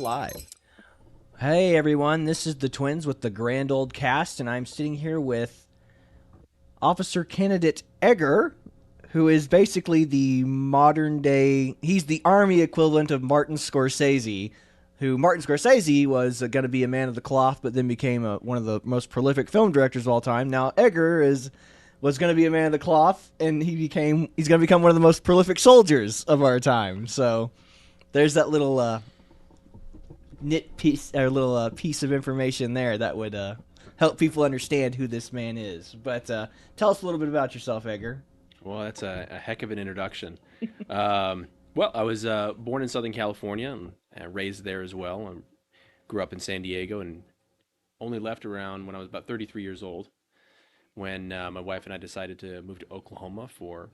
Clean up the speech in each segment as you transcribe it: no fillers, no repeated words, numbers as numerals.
live. Hey everyone, this is the Twins with the Grand Old Cast, and I'm sitting here with Officer Candidate Egger, who is basically the modern day. He's the army equivalent of Martin Scorsese. Who Martin Scorsese was going to be a man of the cloth, but then became one of the most prolific film directors of all time. Now Egger was going to be a man of the cloth, and he's going to become one of the most prolific soldiers of our time. So there's that little piece of information there that would help people understand who this man is. But tell us a little bit about yourself, Edgar. Well, that's a heck of an introduction. Well, I was born in Southern California and raised there as well. I grew up in San Diego and only left around when I was about 33 years old, when my wife and I decided to move to Oklahoma for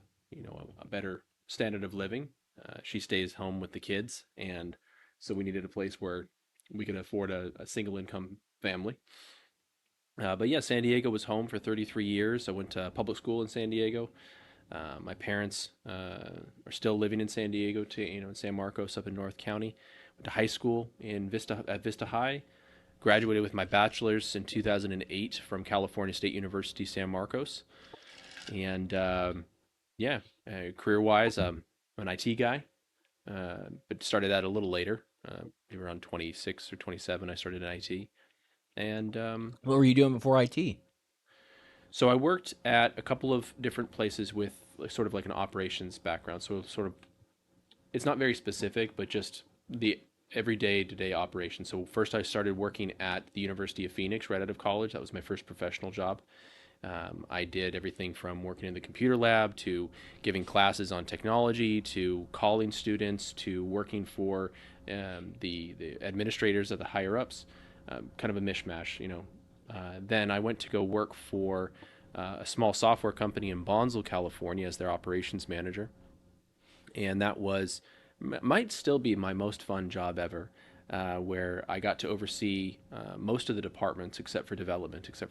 a better standard of living. She stays home with the kids, and so we needed a place where we could afford a single income family. But yeah, San Diego was home for 33 years. I went to public school in San Diego. My parents are still living in San Diego, in San Marcos up in North County. Went to high school at Vista High. Graduated with my bachelor's in 2008 from California State University, San Marcos. And career-wise, I'm an IT guy, but started that a little later. Around 26 or 27, I started in IT. And What were you doing before IT? so I worked at a couple of different places with sort of like an operations background. So sort of, it's not very specific, but just the everyday to day operation. So first I started working at the University of Phoenix right out of college. That was my first professional job. I did everything from working in the computer lab to giving classes on technology to calling students to working for the administrators of the higher ups, kind of a mishmash. Then I went to go work for a small software company in Bonsall, California, as their operations manager, and that might still be my most fun job ever, where I got to oversee most of the departments except for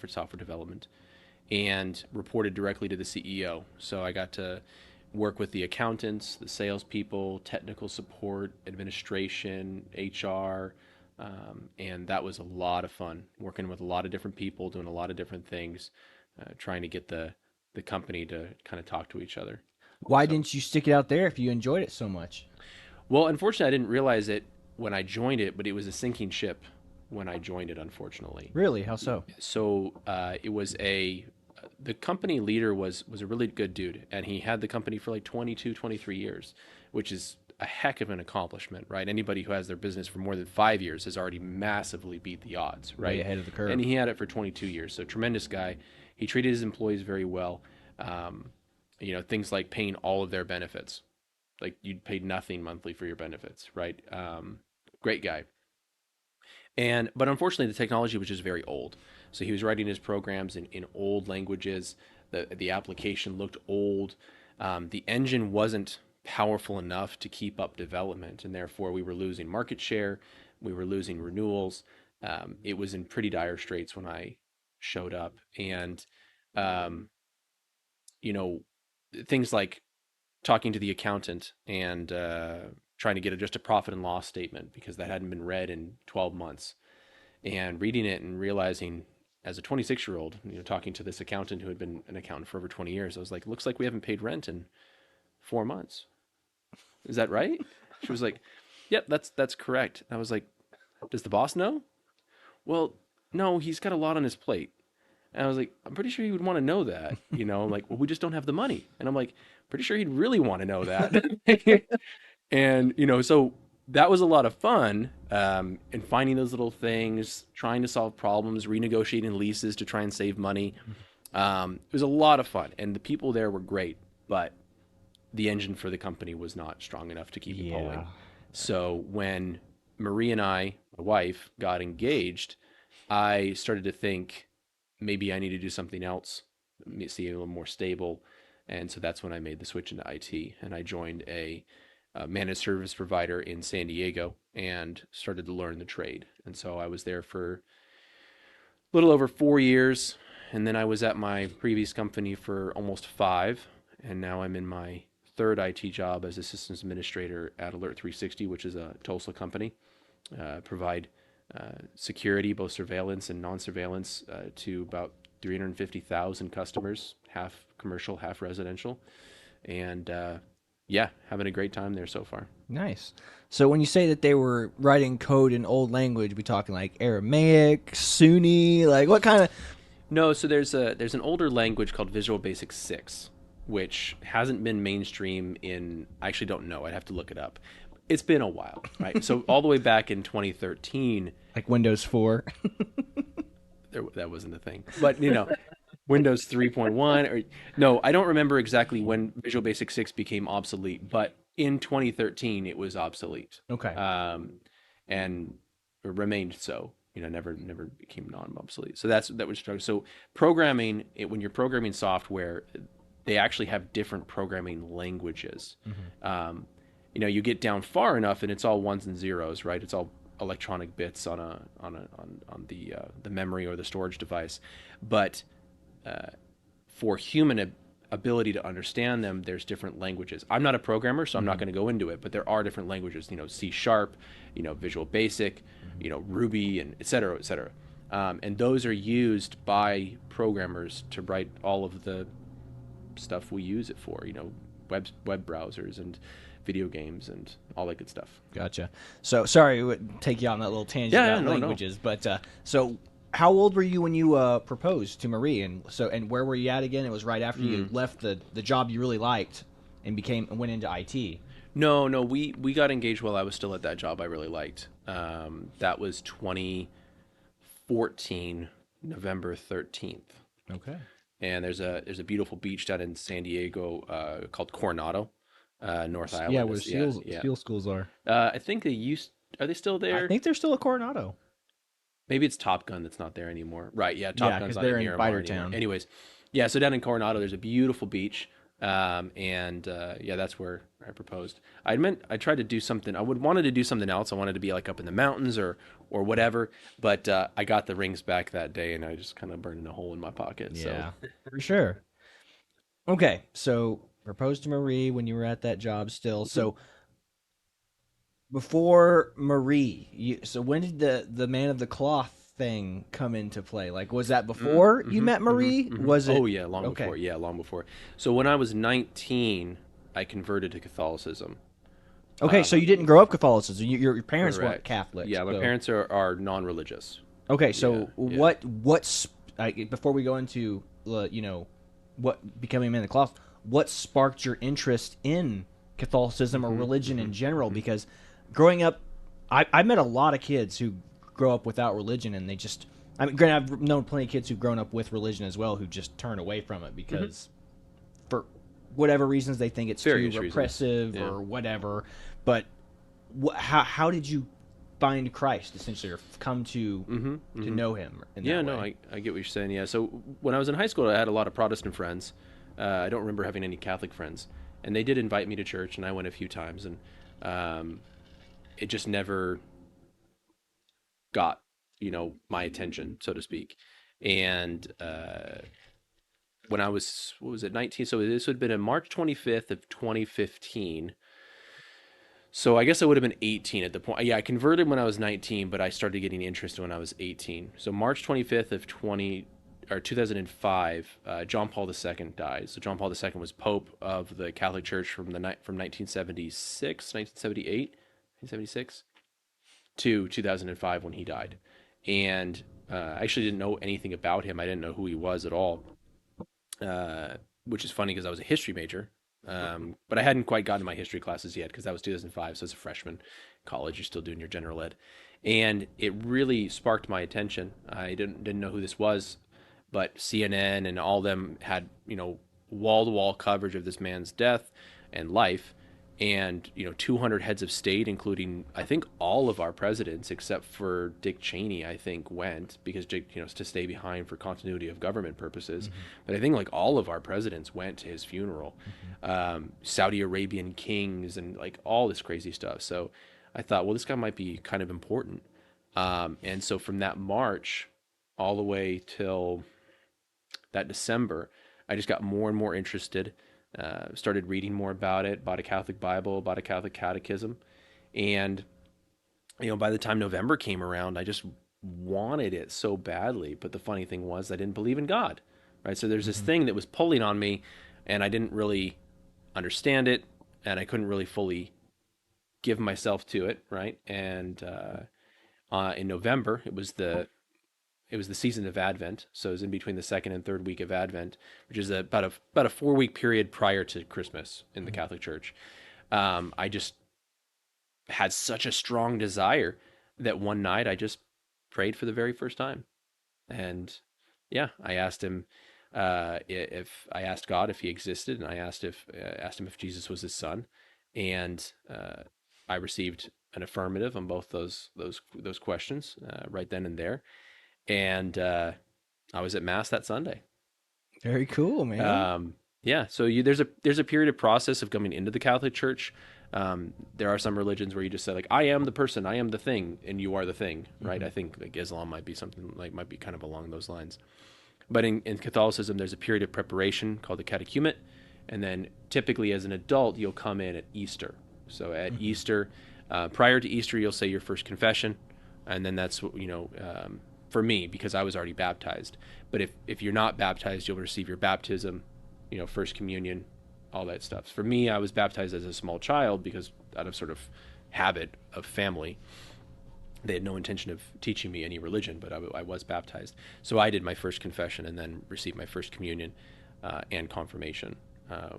software development, and reported directly to the CEO. So I got to work with the accountants, the salespeople, technical support, administration, HR, and that was a lot of fun, working with a lot of different people, doing a lot of different things, trying to get the company to kind of talk to each other. Why So, didn't you stick it out there if you enjoyed it so much? well, unfortunately, I didn't realize it when I joined it, but it was a sinking ship when I joined it, unfortunately. Really? How so? So it was the company leader was a really good dude, and he had the company for like 22, 23 years, which is a heck of an accomplishment, right? Anybody who has their business for more than 5 years has already massively beat the odds, Way right? ahead of the curve. And he had it for 22 years, so tremendous guy. He treated his employees very well. Um, things like paying all of their benefits, like you'd pay nothing monthly for your benefits, right? Great guy. But unfortunately, the technology was just very old. So he was writing his programs in old languages. The application looked old. The engine wasn't powerful enough to keep up development, and therefore we were losing market share. We were losing renewals. It was in pretty dire straits when I showed up, and um, you know, things like talking to the accountant and trying to get just a profit and loss statement because that hadn't been read in 12 months, and reading it and realizing as a 26-year-old, talking to this accountant who had been an accountant for over 20 years, I was like, looks like we haven't paid rent in 4 months. Is that right? She was like, yep, that's correct. I was like, does the boss know? Well, no, he's got a lot on his plate. And I was like, I'm pretty sure he would want to know that. I'm like, well, we just don't have the money. And I'm like, pretty sure he'd really want to know that. And, so that was a lot of fun, in finding those little things, trying to solve problems, renegotiating leases to try and save money. It was a lot of fun. And the people there were great, but the engine for the company was not strong enough to keep it Yeah. pulling. So when Marie and I, my wife, got engaged, I started to think maybe I need to do something else, see a little more stable. And so that's when I made the switch into IT, and I joined a managed service provider in San Diego and started to learn the trade. And so I was there for a little over 4 years. And then I was at my previous company for almost 5. And now I'm in my third IT job as a systems administrator at Alert 360, which is a Tulsa company. provide security, both surveillance and non-surveillance, to about 350,000 customers, half commercial, half residential, and yeah, having a great time there so far. Nice. So when you say that they were writing code in old language, we talking like Aramaic, Sunni, like what kind of? No, so there's an older language called Visual Basic 6, which hasn't been mainstream in, I actually don't know. I'd have to look it up. It's been a while, right? So all the way back in 2013, Like Windows 4. that wasn't a thing. But Windows 3.1 or no, I don't remember exactly when Visual Basic 6 became obsolete, but in 2013 it was obsolete. Okay. Um, and remained so. Never became non-obsolete. So that was so programming. When you're programming software, they actually have different programming languages. Hmm. You get down far enough, and it's all ones and zeros, right? It's all electronic bits on the memory or the storage device. But for human ability to understand them, there's different languages. I'm not a programmer, so I'm not going to go into it, but there are different languages, C Sharp, Visual Basic, Ruby, and et cetera, et cetera. And those are used by programmers to write all of the stuff we use it for, web browsers and video games and all that good stuff. Gotcha. So sorry to take you on that little tangent Yeah, about no, no. languages, but so how old were you when you proposed to Marie, and where were you at again? It was right after you left the job you really liked and went into IT. No, no, we got engaged while I was still at that job I really liked. That was 2014, November 13th. Okay. And there's a beautiful beach down in San Diego called Coronado, North Yeah, Island. where Yeah, SEAL yeah. SEAL schools are. I think they used. Are they still I there? think they're still at Coronado. Maybe it's Top Gun that's not there anymore. Right? Yeah, Top Yeah, Gun's because not in they're in Miramar Fighter anymore. Town. Anyways, yeah. So down in Coronado, there's a beautiful beach, and yeah, that's where I proposed. I tried to do something. Wanted to do something else. I wanted to be like up in the mountains or whatever. But I got the rings back that day, and I just kind of burned a hole in my pocket. So Yeah, for sure. Okay, so proposed to Marie when you were at that job still. Mhm. So before Marie, so when did the man of the cloth thing come into play? Like, was that before you met Marie? Was Oh it yeah, long okay? before. Yeah, long before. So when I was 19, I converted to Catholicism. Okay, so Uh, you didn't grow up Catholicism. Your parents weren't Correct. Catholics. Yeah, my So parents are non-religious. okay, Yeah, so yeah. before we go into what becoming a man of the cloth, what sparked your interest in Catholicism or religion in general? Because growing up, I met a lot of kids who grow up without religion, and they just, I mean, granted, I've known plenty of kids who've grown up with religion as well who just turn away from it because for whatever reasons they think it's too Various reasons. repressive Yeah. or whatever. But how did you find Christ essentially, or come to know Him in Yeah, that no, way? I get what you're saying. Yeah, so when I was in high school, I had a lot of Protestant friends. I don't remember having any Catholic friends, and they did invite me to church, and I went a few times, and um, it just never got my attention, so to speak. And when I was, what was it, 19? So this would have been on March 25th of 2015. So I guess I would have been 18 at the point. Yeah, I converted when I was 19, but I started getting interested when I was 18. So March 25th of 2005, John Paul II died. So John Paul II was Pope of the Catholic Church from 1976, 1978, 1976 to 2005 when he died. And I actually didn't know anything about him. I didn't know who he was at all, which is funny because I was a history major. But I hadn't quite gotten to my history classes yet because that was 2005. So as a freshman in college, you're still doing your general ed. And it really sparked my attention. I didn't know who this was, but CNN and all them had, wall to wall coverage of this man's death and life, and 200 heads of state, including I think all of our presidents except for Dick Cheney, I think went because Dick, to stay behind for continuity of government purposes. But I think like all of our presidents went to his funeral. Saudi Arabian kings and like all this crazy stuff. So I thought, well, this guy might be kind of important. And so from that March all the way till that December, I just got more and more interested. Started reading more about it. Bought a Catholic Bible, bought a Catholic Catechism, and by the time November came around, I just wanted it so badly. But the funny thing was, I didn't believe in God, right? So there's this Hmm. thing that was pulling on me, and I didn't really understand it, and I couldn't really fully give myself to it, right? And in November, it was the season of Advent, so it was in between the second and third week of Advent, which is about a 4 week period prior to Christmas in the Catholic Church. I just had such a strong desire that one night I just prayed for the very first time, and yeah, I asked him if I asked God if He existed, and I asked him if Jesus was His Son, and I received an affirmative on both those questions right then and there, and I was at Mass that Sunday. Very cool, man. Um, yeah, so there's a period of process of coming into the Catholic Church. There are some religions where you just say like, I am the person, I am the thing, and you are the thing, right? Hmm. I think like Islam might be something like might be kind of along those lines. But in Catholicism, there's a period of preparation called the catechumen, and then typically as an adult, you'll come in at Easter. So at Hmm. Easter, prior to Easter, you'll say your first confession, and then that's for me because I was already baptized. But if you're not baptized, you'll receive your baptism, first communion, all that stuff. For me, I was baptized as a small child because out of sort of habit of family, they had no intention of teaching me any religion, but I was baptized. So I did my first confession and then received my first communion and confirmation,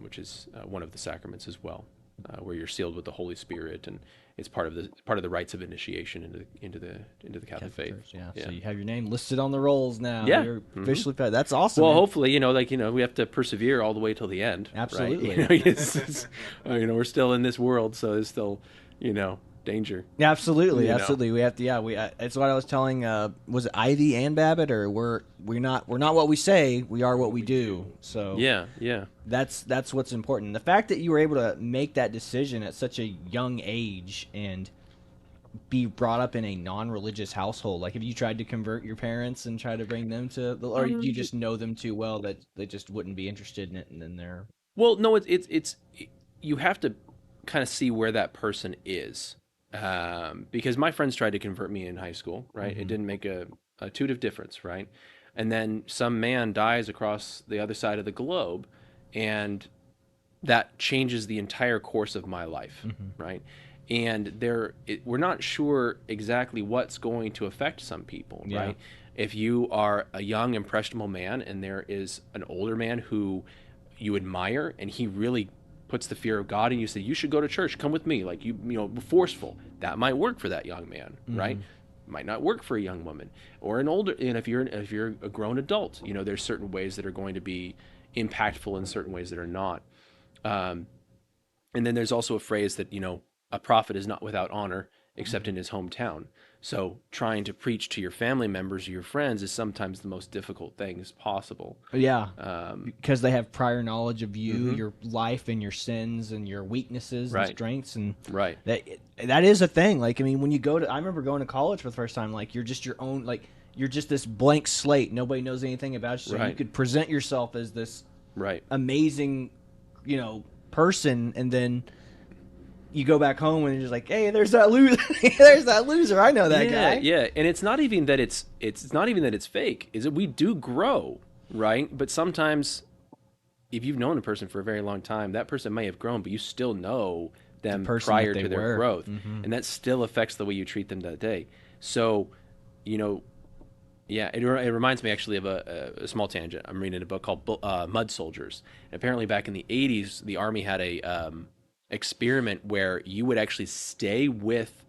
which is one of the sacraments as well, where you're sealed with the Holy Spirit, and it's part of the rites of initiation into the Catholic Catholic faith. Church, yeah. So Yeah, you have your name listed on the rolls now. yeah. You're hmm officially fed. That's awesome, Well, man. hopefully, we have to persevere all the way till the end, right? Absolutely. We're still in this world, so there's still, danger. Yeah, absolutely, You know. absolutely. We have to. Yeah, we. It's what I was telling. Was it Ivy and Babbitt, or we're not what we say. We are what we do. So Yeah, yeah. that's what's important. The fact that you were able to make that decision at such a young age and be brought up in a non-religious household. Like, have you tried to convert your parents and try to bring them to, or do you Um, just know them too well that they just wouldn't be interested in it, and then they're. Well, no, it's you have to kind of see where that person is, because my friends tried to convert me in high school, right? It Hmm. didn't make a toot of difference, right? And then some man dies across the other side of the globe, and that changes the entire course of my life, Hmm. right? And we're not sure exactly what's going to affect some people, Yeah. right? If you are a young, impressionable man and there is an older man who you admire and he really puts the fear of God and you say, you should go to church, come with me, like forceful, that might work for that young man, right? Hmm. Might not work for a young woman or an older, and if you're a grown adult, there's certain ways that are going to be impactful and certain ways that are not. Um, and then there's also a phrase that, a prophet is not without honor except Hmm. in his hometown. So trying to preach to your family members or your friends is sometimes the most difficult things possible. Yeah, Um, because they have prior knowledge of you, hmm your life, and your sins, and your weaknesses and Right. strengths, and Right. that that is a thing. Like, I mean, when you go to, I remember going to college for the first time. Like, you're just your own. Like, you're just this blank slate. Nobody knows anything about you, so you Right. could present yourself as this Right. amazing, person, and then you go back home and you're just like, hey, there's that loser. There's that loser. I know that Yeah, guy. yeah, and it's not even that it's not even that it's fake. Is that we do grow, right? But sometimes if you've known a person for a very long time, that person may have grown, but you still know The them person that prior they to their were. growth, Hmm. and that still affects the way you treat them that day. So, you know, yeah, it reminds me actually of a small tangent. I'm reading a book called Mud Soldiers. And apparently, back in the '80s, the Army had a experiment where you would actually stay with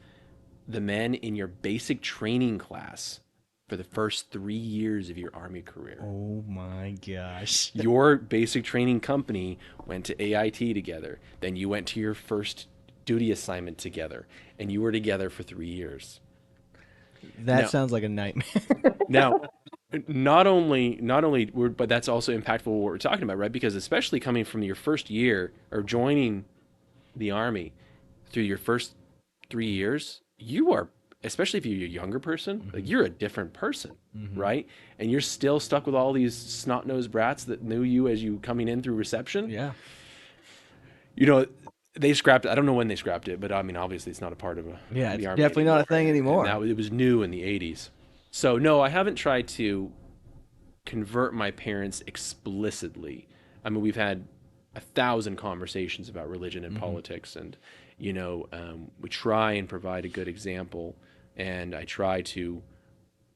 the men in your basic training class for the first 3 years of your Army career. Oh my gosh. Your basic training company went to AIT together. Then you went to your first duty assignment together, and you were together for 3 years. That Now, sounds like a nightmare. now, not only, but that's also impactful what we're talking about, right? Because especially coming from your first year or joining the Army through your first 3 years, you are, especially if you're a younger person, like Hmm. you're a different person, Hmm. right? And you're still stuck with all these snot-nosed brats that knew you as you coming in through reception. Yeah. You know, They scrapped it. I don't know when they scrapped it, but I mean, obviously, it's not a part of Yeah, the it's army definitely not a anymore, thing and anymore. that it was new in the '80s. So no, I haven't tried to convert my parents explicitly. I mean, we've had 1,000 conversations about religion and Hmm. politics, and we try and provide a good example, and I try to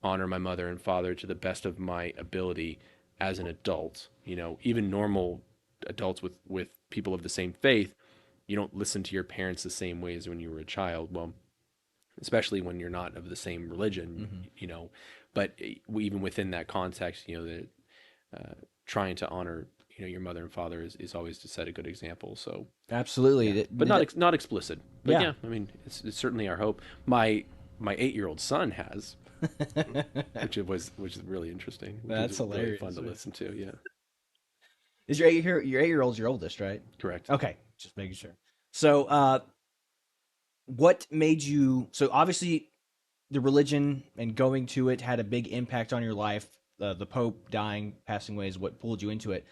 honor my mother and father to the best of my ability as an adult. Even normal adults with people of the same faith, you don't listen to your parents the same way as when you were a child. Well, especially when you're not of the same religion, Hmm. but even within that context, that uh, trying to honor your mother and father is always to set a good example. So Absolutely. yeah, but not explicit. But Yeah. yeah, I mean, it's certainly our hope. My 8-year-old son has, which is really interesting, which That's is really fun hilarious. to listen to. Yeah, Is your 8 year old's your oldest, right? correct. Okay, just making sure. So, what made you? So obviously, the religion and going to it had a big impact on your life. The Pope dying, passing away is what pulled you into it.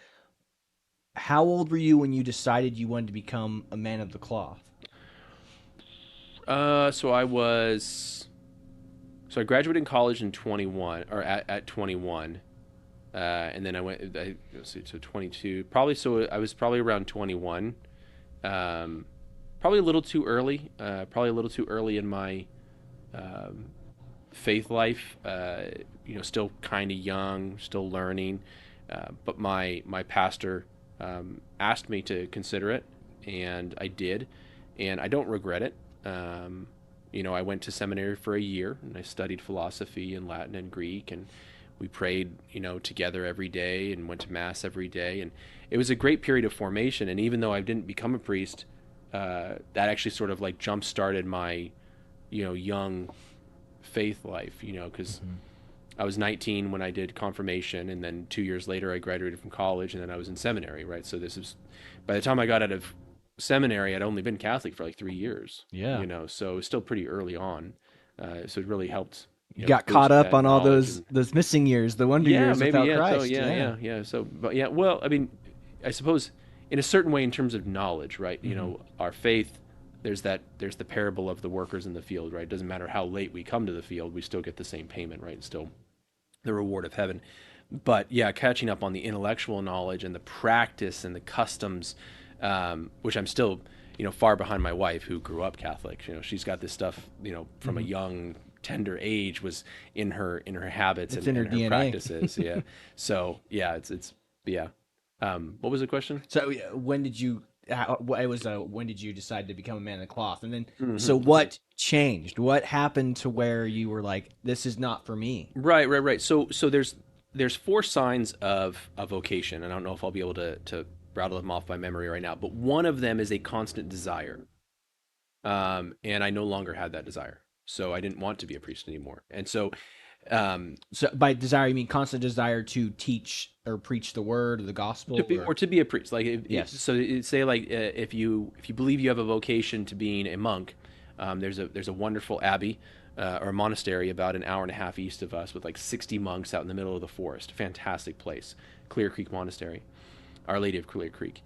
How old were you when you decided you wanted to become a man of the cloth? So I graduated in college in 21 or at 21. And then let's see, so 22, probably. So I was probably around 21. Um, Probably a little too early. Probably a little too early in my um, faith life. Still kind of young, still learning. But my pastor asked me to consider it, and I did, and I don't regret it. I went to seminary for a year, and I studied philosophy and Latin and Greek, and we prayed, together every day, and went to mass every day, and it was a great period of formation. And even though I didn't become a priest, that actually sort of like jump started my, young faith life, because Hmm. I was 19 when I did confirmation, and then 2 years later I graduated from college, and then I was in seminary, right? So this is, by the time I got out of seminary, I'd only been Catholic for like 3 years, Yeah, so it was still pretty early on. So it really helped, you got caught boost up that on all knowledge. those And those missing years, the wonder yeah, years maybe, without yeah. So Christ. yeah, Yeah. yeah, yeah. So, but yeah, well, I mean, I suppose in a certain way, in terms of knowledge, right? Hmm. Our faith. There's the parable of the workers in the field, right? It doesn't matter how late we come to the field, we still get the same payment, right? Still the reward of heaven. But yeah, catching up on the intellectual knowledge and the practice and the customs, which I'm still, far behind my wife who grew up Catholic. She's got this stuff, from a Hmm. young, tender age was in her habits It's and, in her and her DNA. practices. Yeah. So yeah, it's yeah. What was the question? So yeah, when did you? It was when did you decide to become a man of the cloth? And then, so Hmm. what changed? What happened to where you were like, this is not for me? Right, right, right. So there's four signs of a vocation. I don't know if I'll be able to rattle them off by memory right now, but one of them is a constant desire. And I no longer had that desire, so I didn't want to be a priest anymore. And so, um, So by desire, you mean constant desire to teach or preach the word or the gospel, or to be a priest, like yes, so, say like if you believe you have a vocation to being a monk, there's a wonderful abbey. Or a monastery about an hour and a half east of us with like 60 monks out in the middle of the forest. Fantastic place. Clear Creek Monastery. Our Lady of Clear Creek.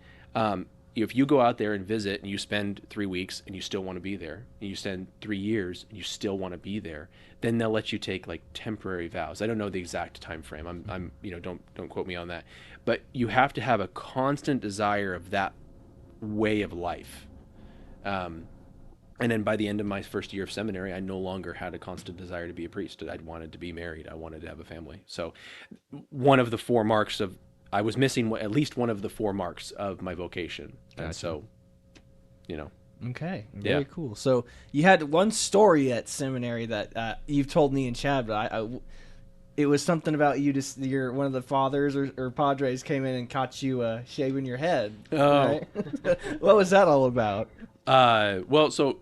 If you go out there and visit and you spend 3 weeks and you still want to be there, and you spend 3 years and you still want to be there, then they'll let you take like temporary vows. I don't know the exact time frame. Don't quote me on that, but you have to have a constant desire of that way of life. Um, and then by the end of my first year of seminary, I no longer had a constant desire to be a priest. I wanted to be married. I wanted to have a family. So one of the four marks of I was missing at least one of the four marks of my vocation. And gotcha. so, you know, Okay, yeah. very cool. So you had one story at seminary that you've told me and Chad, but it was something about you. Just your one of the fathers or padres came in and caught you shaving your head, Oh, right? What was that all about? well, so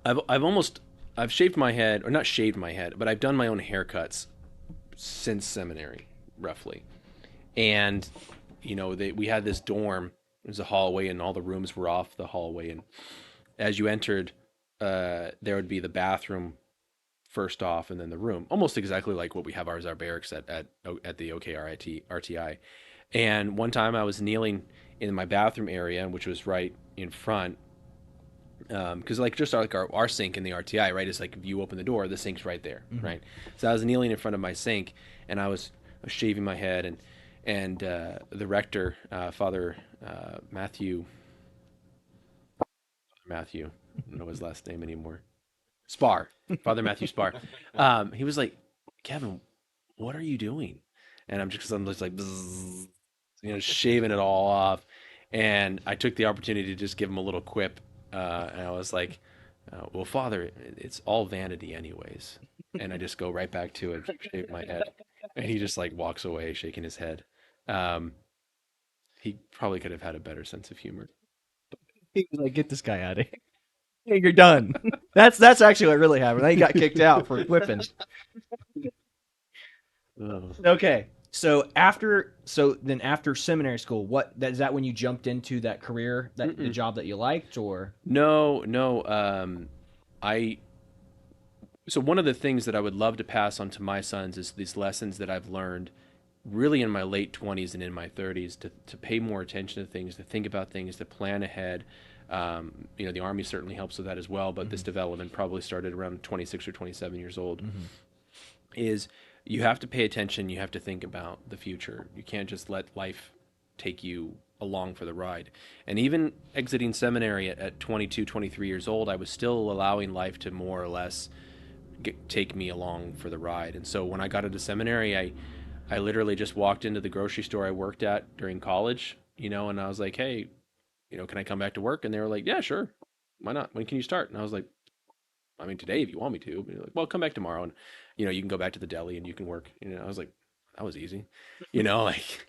I've shaved my head, or not shaved my head, but I've done my own haircuts since seminary, roughly. And we had this dorm. It was a hallway, and all the rooms were off the hallway. And as you entered, there would be the bathroom first off, and then the room, almost exactly like what we have ours our barracks at the OKRIT RTI. And one time I was kneeling in my bathroom area, which was right in front. Because like just like our sink in the RTI, right, is like if you open the door, the sink's right there, Mm-hmm. right? So I was kneeling in front of my sink, and I was shaving my head, and the rector, Father Matthew, I don't know his last name anymore, Spar, Father Matthew Spar. He was like, Kevin, what are you doing? And I'm just like, bzzz, shaving it all off. And I took the opportunity to just give him a little quip. And I was like, well, Father, it's all vanity, anyways. And I just go right back to it, shave my head. And he just like walks away, shaking his head. Um, he probably could have had a better sense of humor. He was like, "Get this guy out of here. Hey, you're done." That's actually what really happened. He got kicked out for whipping. Oh. Okay. So then after seminary school, is that when you jumped into that career, that the Mm-mm. job that you liked, or? No, no. I so one of the things that I would love to pass on to my sons is these lessons that I've learned really in my late 20s and in my 30s to pay more attention to things, to think about things, to plan ahead. The Army certainly helps with that as well, but Mm-hmm. this development probably started around 26 or 27 years old. Mm-hmm. Is you have to pay attention, you have to think about the future. You can't just let life take you along for the ride. And even exiting seminary at 22, 23 years old, I was still allowing life to more or less take me along for the ride. And so when I got into seminary, I literally just walked into the grocery store I worked at during college, and I was like, hey, can I come back to work? And they were like, yeah, sure. Why not? When can you start? And I was like, I mean, today if you want me to. But like, well, come back tomorrow, and you can go back to the deli and you can work. I was like, that was easy, like.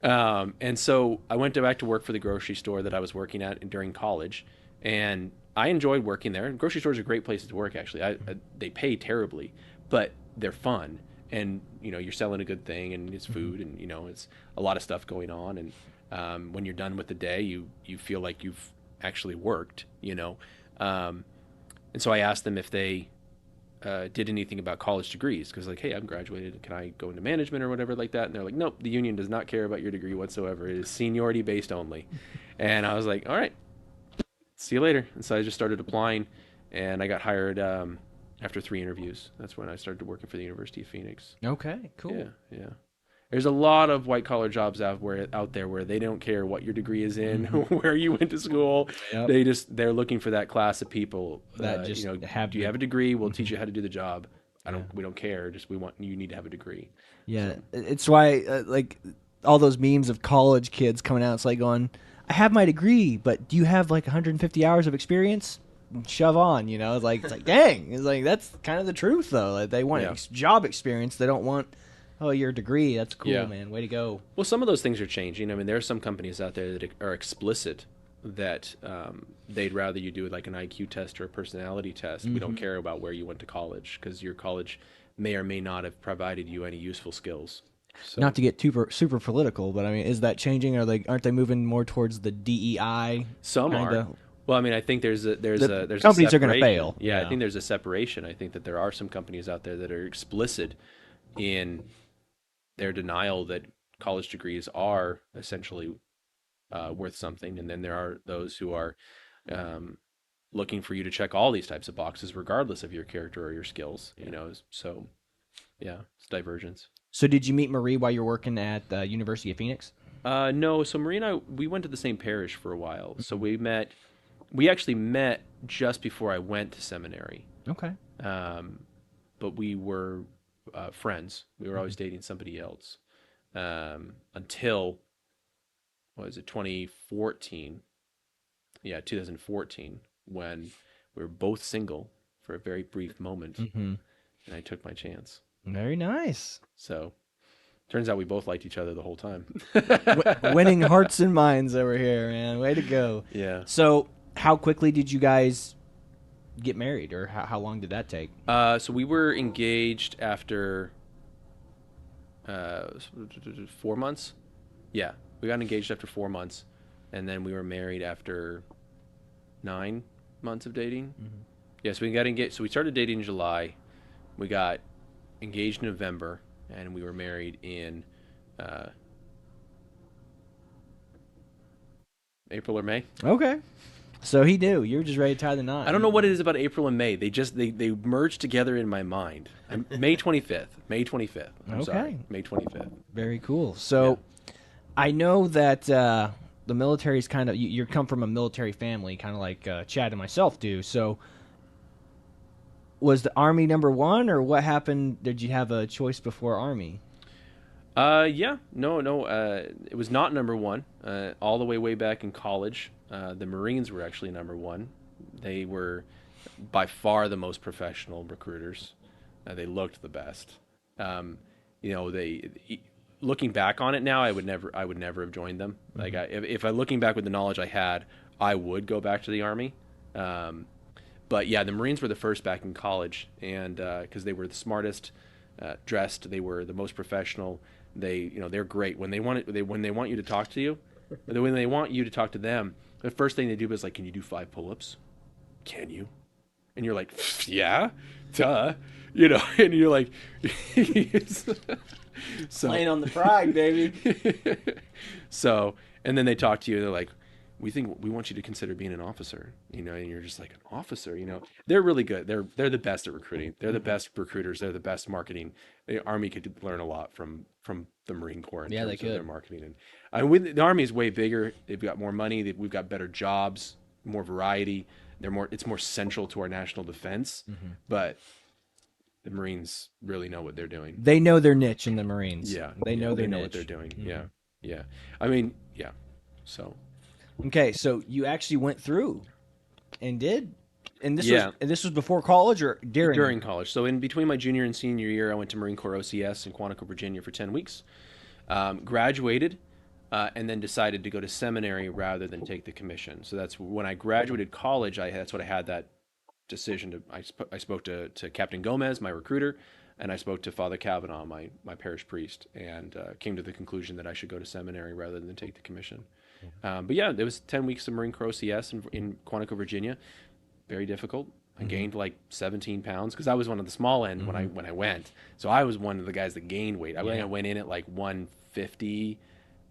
And so I went back to work for the grocery store that I was working at during college, and I enjoyed working there. And grocery stores are great places to work, actually. They pay terribly, but they're fun, and you're selling a good thing, and it's Mm-hmm. food, and it's a lot of stuff going on, and when you're done with the day, you feel like you've actually worked. Um, and so I asked them if they did anything about college degrees because, like, hey, I'm graduated. Can I go into management or whatever like that? And they're like, nope, the union does not care about your degree whatsoever. It is seniority based only. And I was like, all right, see you later. And so I just started applying, and I got hired after 3 interviews. That's when I started working for the University of Phoenix. Okay, Yeah, cool. yeah. There's a lot of white collar jobs out there where they don't care what your degree is in, Mm-hmm. where you went to school. Yep. They're looking for that class of people. That just have Do you the. have a degree? We'll Mhm. teach you how to do the job. Yeah. We don't care. Just we want you need to have a degree. Yeah, So it's why like all those memes of college kids coming out. It's like going, I have my degree, but do you have like 150 hours of experience? Shove on, It's like dang. It's like that's kind of the truth though. Like, they want yeah, job experience. They don't want your degree. That's cool, yeah. man. Way to go. Well, some of those things are changing. I mean, there are some companies out there that are explicit that they'd rather you do like an IQ test or a personality test. We don't Hmm. care about where you went to college because your college may or may not have provided you any useful skills. Not So to get super political, but I mean, is that changing? Aren't they moving more towards the DEI some kind are. of? Well, I mean, I think The there's a companies are going to separation. fail. Yeah, I Yeah. think there's a separation. I think that there are some companies out there that are explicit in their denial that college degrees are essentially worth something, and then there are those who are um, looking for you to check all these types of boxes, regardless of your character or your skills. So yeah, it's divergence. So did you meet Marie while you're working at the University of Phoenix? No, so Marie and I we went to the same parish for a while. So Mhm. we met. We actually met just before I went to seminary, Okay. um, but we were friends. We were always Mhm. dating somebody else until what was it 2014? Yeah, 2014 when we were both single for a very brief moment, Mhm. and I took my chance. Very nice. So turns out we both liked each other the whole time. Winning hearts and minds over here, man. Way to go. Yeah. So, how quickly did you guys get married, or how long did that take? So we were engaged after uh, 4 months. Yeah, we got engaged after 4 months, and then we were married after 9 months of dating. Hmm. Yes, we got engaged. So we started dating in July. We got engaged in November, and we were married in uh, April or May. Okay. So he knew. You were just ready to tie the knot. I don't know what it is about April and May. They merged together in my mind. May 25th. May 25th. I'm sorry. Okay. May 25th. Very cool. Yeah. So I know that the military is kind of you come from a military family, kind of like Chad and myself do. So was the Army number one, or what happened? Did you have a choice before Army? Yeah. No, no. It was not number one. All the way back in college, the Marines were actually number one. They were by far the most professional recruiters. They looked the best. Um, you know, looking back on it now, I would never have joined them. Like, if I looking back with the knowledge I had, I would go back to the Army. Um, but yeah, the Marines were the first back in college, and because they were the smartest, dressed, they were the most professional. They're great when they want it. When they want you to talk to you, when they want you to talk to them, the first thing they do is like, "Can you do 5 pull-ups? Can you?" And you're like, "Yeah, duh," and you're like, so Playing on the pride, baby. so, and then they talk to you. They're like, we want you to consider being an officer, and you're just like, an officer, They're really good. They're the best at recruiting. They're the best recruiters. They're the best marketing. The Army could learn a lot from the Marine Corps in Yeah, they terms of their could. marketing. And the Army is way bigger. They've got more money. We've got better jobs, more variety. It's more central to our national defense. But the Marines really know what they're doing. They know their niche in the Marines. Yeah, They yeah, know they their know what niche. they're doing. Yeah, yeah. I mean, yeah. So Okay, so you actually went through and did, yeah, and this was before college or during? during college. So in between my junior and senior year, I went to Marine Corps OCS in Quantico, Virginia for 10 weeks. Graduated, and then decided to go to seminary rather than take the commission. So that's when I graduated college. That's what I had that decision to. I spoke to Captain Gomez, my recruiter, and I spoke to Father Kavanaugh, my parish priest, and came to the conclusion that I should go to seminary rather than take the commission. But yeah, there was 10 weeks of Marine Corps OCS in Quantico, Virginia. Very difficult. I gained like 17 pounds because I was one of the small end when I went. So I was one of the guys that gained weight. I went in at like 150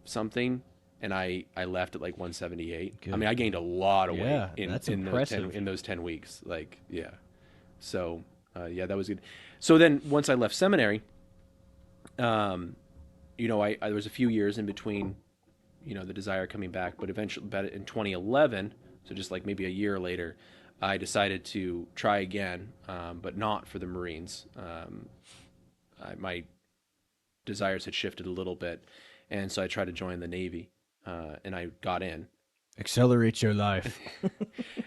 something, and I left at like 178. Good. I mean, I gained a lot of weight Yeah, that's impressive. in those 10 weeks. Like, yeah. So yeah, that was good. So then once I left seminary, I there was a few years in between, the desire coming back, but eventually, but in 2011, so just like maybe a year later, I decided to try again, but not for the Marines. My desires had shifted a little bit, and so I tried to join the Navy, and I got in. Accelerate your life.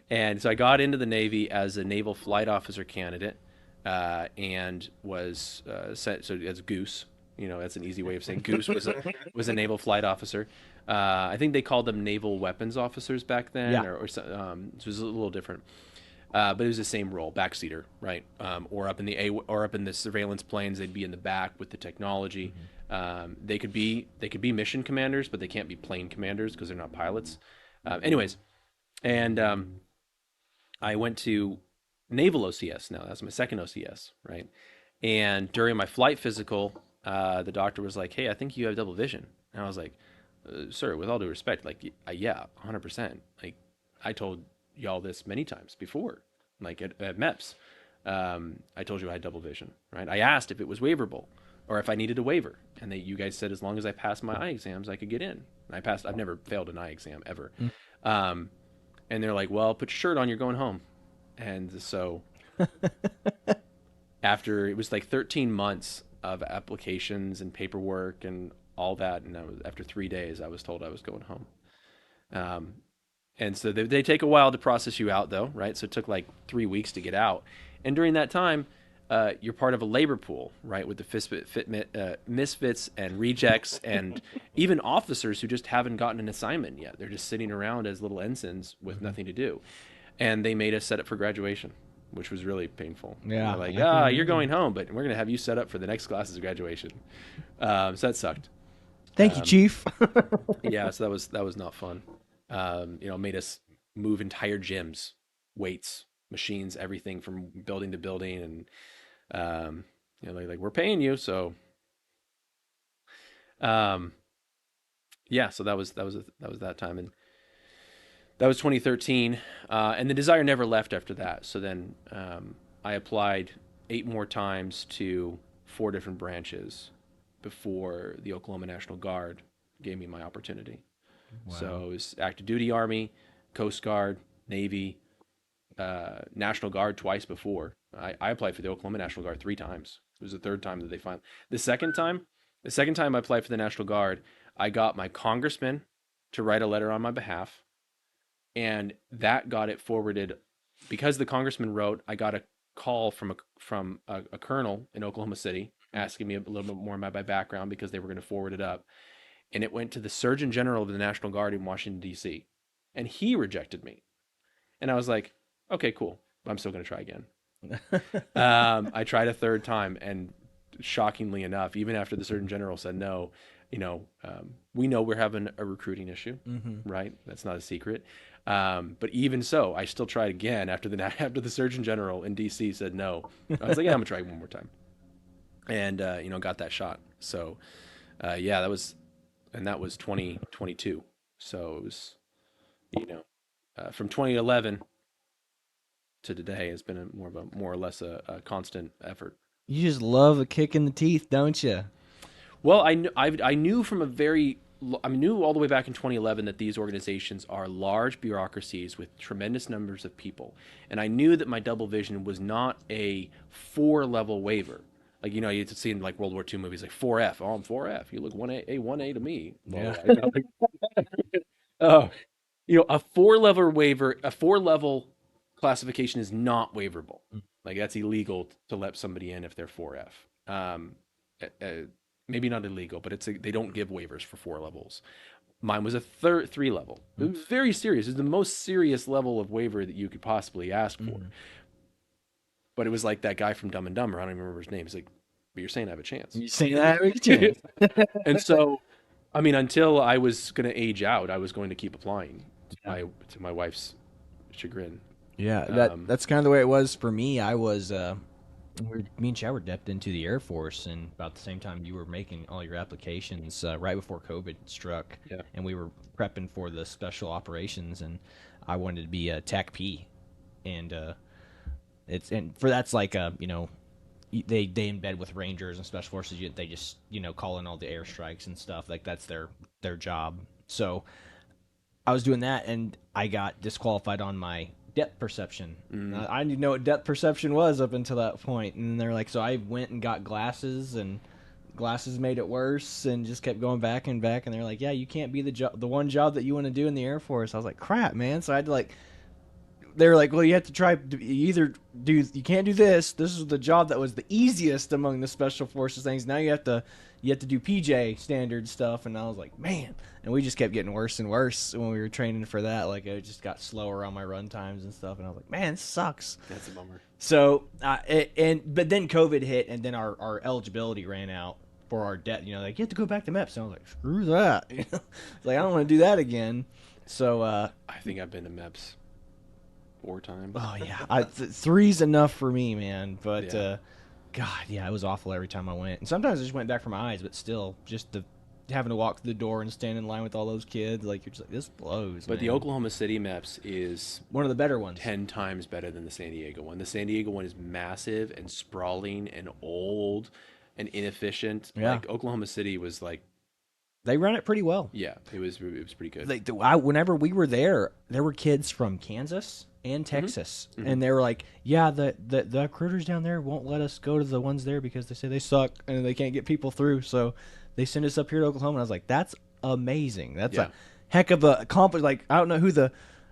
And so I got into the Navy as a naval flight officer candidate, and was sent. So as Goose, that's an easy way of saying Goose was a naval flight officer. I think they called them naval weapons officers back then, Yeah. so it was a little different. But it was the same role, backseater, right? Or up in the surveillance planes, they'd be in the back with the technology. They could be mission commanders, but they can't be plane commanders because they're not pilots. Anyways, and I went to Naval OCS now. That's my second OCS, right? And during my flight physical, the doctor was like, "Hey, I think you have double vision." And I was like, "Sir, with all due respect, like, yeah, 100%. Like, I told y'all this many times before, like at MEPS. I told you I had double vision, right? I asked if it was waiverable or if I needed a waiver, and you guys said as long as I passed my eye exams, I could get in. And I passed. I've never failed an eye exam ever. And they're like, "Well, put your shirt on. You're going home." And so after it was like 13 months of applications and paperwork and all that, and after 3 days, I was told I was going home. And so they take a while to process you out, though, right? So it took like 3 weeks to get out. And during that time, you're part of a labor pool, right, with the misfits and rejects and even officers who just haven't gotten an assignment yet. They're just sitting around as little ensigns with nothing to do. And they made us set up for graduation, which was really painful. Yeah. They're like, you're going home, but we're going to have you set up for the next class's graduation. So that sucked. Thank you, Chief. Yeah, so that was not fun. Made us move entire gyms, weights, machines, everything from building to building, and like we're paying you, so yeah. So that was that time, That was 2013, and the desire never left after that. So then I applied 8 more times to 4 different branches before the Oklahoma National Guard gave me my opportunity. Wow. So it was active duty Army, Coast Guard, Navy, National Guard twice before. I applied for the Oklahoma National Guard 3 times. It was the third time that they finally. The second time, the second time I applied for the National Guard, I got my congressman to write a letter on my behalf, and that got it forwarded. Because the congressman wrote, I got a call from a colonel in Oklahoma City asking me a little bit more about my background because they were going to forward it up, and it went to the Surgeon General of the National Guard in Washington D.C., and he rejected me. And I was like, okay, cool. I'm still going to try again. I tried a third time, and shockingly enough, even after the Surgeon General said no, we know we're having a recruiting issue, Mm-hmm. right? That's not a secret. But even so, I still tried again after the after the Surgeon General in D.C. said no. I was like, yeah, I'm gonna try one more time, and got that shot. So, yeah, that was 2022. So it was, you know, from 2011 to today has been more or less a constant effort. You just love a kick in the teeth, don't you? Well, I knew from a very I knew all the way back in 2011 that these organizations are large bureaucracies with tremendous numbers of people, and I knew that my double vision was not a 4 level waiver. Like you'd see in like World War II movies like 4F. Oh, I'm 4F. You look 1A to me. Blah, Yeah. blah, blah. Oh, a 4 level waiver, a 4 level classification is not waiverable. Like that's illegal to let somebody in if they're 4F. Uh, uh, Maybe not illegal, but they don't give waivers for 4 levels. Mine was a 3 level. It was very serious. It was the most serious level of waiver that you could possibly ask for. Mm-hmm. But it was like that guy from Dumb and Dumber. I don't even remember his name. He's like, "But you're saying I have a chance." You say that every chance. And so, I mean, until I was going to age out, I was going to keep applying Yeah. to my wife's chagrin. Yeah, Um, that's kind of the way it was for me. I was me and Chad were depped into the Air Force, and about the same time you were making all your applications, right before COVID struck, yeah, and we were prepping for the special operations, and I wanted to be a TAC P, and for that's like they embed with Rangers and Special Forces. They just call in all the airstrikes and stuff like that's their job. So I was doing that, and I got disqualified on my depth perception. I didn't know what depth perception was up until that point, and they're like, so I went and got glasses, and glasses made it worse, and just kept going back and back. And they're like, yeah, you can't be the one job that you want to do in the Air Force. I was like, crap, man. So I had to like they were like, well, you have to try. You either you can't do this. This is the job that was the easiest among the special forces things. Now you have to do PJ standard stuff. And I was like, man. And we just kept getting worse and worse when we were training for that. Like it just got slower on my run times and stuff. And I was like, man, this sucks. that's a bummer. So but then COVID hit, and then our eligibility ran out for our debt. Like you have to go back to MEPS. And I was like, screw that. It's like I don't want to do that again. So I think I've been to MEPS 4 times. oh yeah, three's enough for me, man. But Yeah. God, yeah, it was awful every time I went. And sometimes I just went back for my eyes, but still, just the having to walk through the door and stand in line with all those kids, like you're just like, this blows. But the man. Oklahoma City MEPS is One of the better ones. 10 times better than the San Diego one. The San Diego one is massive and sprawling and old and inefficient. Yeah. Like Oklahoma City was like, They run it pretty well. yeah, it was pretty good. Whenever we were there were kids from Kansas and Texas, Mhm. and they were like, "Yeah, the recruiters down there won't let us go to the ones there because they say they suck and they can't get people through. So they send us up here to Oklahoma." And I was like, "That's amazing. That's Yeah. a heck of a accomplishment." Like I don't know who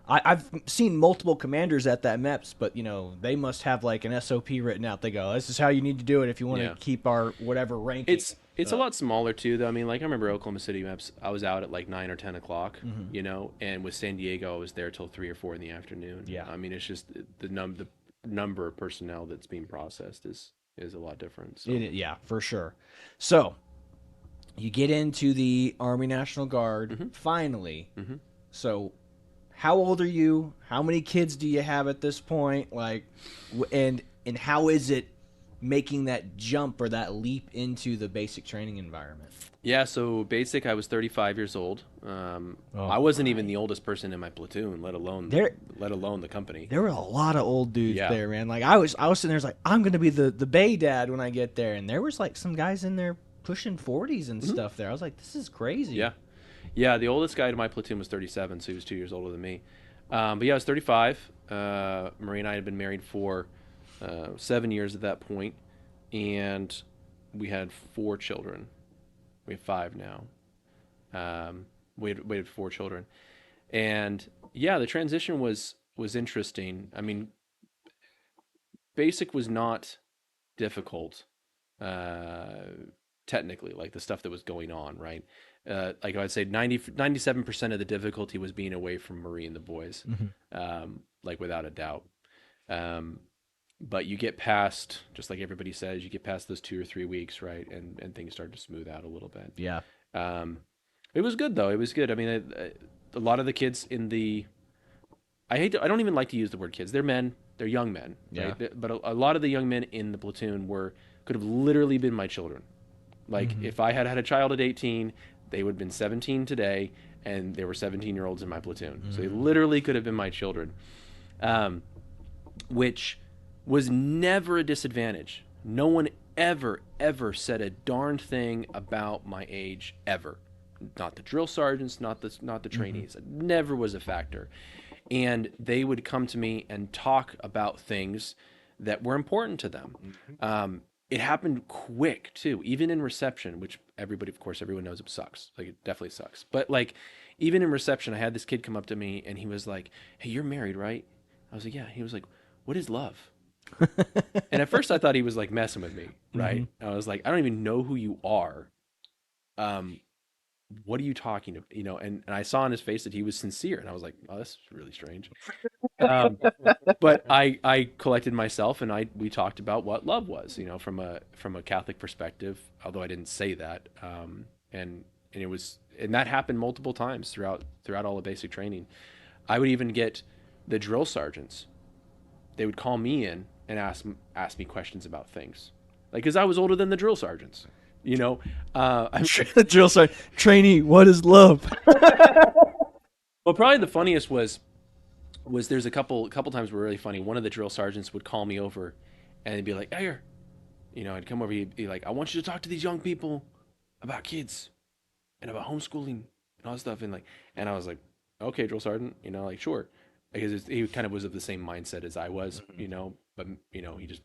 I've seen multiple commanders at that MEPS, but they must have like an SOP written out. They go, "This is how you need to do it if you want Yeah. to keep our whatever ranking." It's a lot smaller too, though. I mean, like I remember Oklahoma City MEPS. I was out at like 9 or 10 o'clock, and with San Diego, I was there till 3 or 4 in the afternoon. Yeah. I mean, it's just the number of personnel that's being processed is a lot different. So Yeah, for sure. So you get into the Army National Guard finally. Mhm. So how old are you? How many kids do you have at this point? Like, and how is it making that jump or that leap into the basic training environment? Yeah, so basic, I was 35 years old. Oh I wasn't even my. the oldest person in my platoon, There let alone the company. there were a lot of old dudes Yeah. there, man. Like I was sitting there like I'm gonna be the Bay Dad when I get there, and there was like some guys in there pushing 40s and Hmm. stuff there. I was like, this is crazy. Yeah. Yeah, the oldest guy in my platoon was 37, so he was 2 years older than me. But yeah, I was 35. Marie and I had been married for 7 years at that point, and we had 4 children. We have five now. Um, we had 4 children, and yeah, the transition was interesting. I mean, basic was not difficult, uh, technically, like the stuff that was going on, right? Like I'd say 97% of the difficulty was being away from Marie and the boys, Mhm. like without a doubt. Um, but you get past, just like everybody says, you get past those 2 or 3 weeks, right? And things start to smooth out a little bit. Yeah. Um, it was good though. It was good. I mean, a lot of the kids in the I don't even like to use the word kids. They're men. They're young men, Yeah. right? But a lot of the young men in the platoon were could have literally been my children. Like Hmm. if I had had a child at 18, they would have been 17 today, and there were 17-year-olds in my platoon. So they Hmm. literally could have been my children, um, which was never a disadvantage. No one ever said a darn thing about my age ever. Not the drill sergeants, not the Hmm. trainees. It never was a factor, and they would come to me and talk about things that were important to them. It happened quick too, even in reception, which everybody, of course, everyone knows it sucks. Like it definitely sucks. But like, even in reception, I had this kid come up to me and he was like, "Hey, you're married, right?" I was like, "Yeah." He was like, "What is love?" And at first, I thought he was like messing with me, Hmm. right? I was like, "I don't even know who you are. Um, what are you talking about?" And I saw on his face that he was sincere, and I was like, "Oh, that's really strange." Um, but I collected myself and I we talked about what love was, from a Catholic perspective, although I didn't say that. And that happened multiple times throughout all of basic training. I would even get the drill sergeants. They would call me in and ask me questions about things, like because I was older than the drill sergeants. You know, I'm sure. Drill sergeant trainee. What is love? Well, probably the funniest was there's a couple times were really funny. One of the drill sergeants would call me over, and they'd be like, "Hey, I'd come over, he'd be like, I want you to talk to these young people about kids and about homeschooling and all that stuff. And I was like, okay, drill sergeant, like, sure. Because he kind of was of the same mindset as I was, but, he just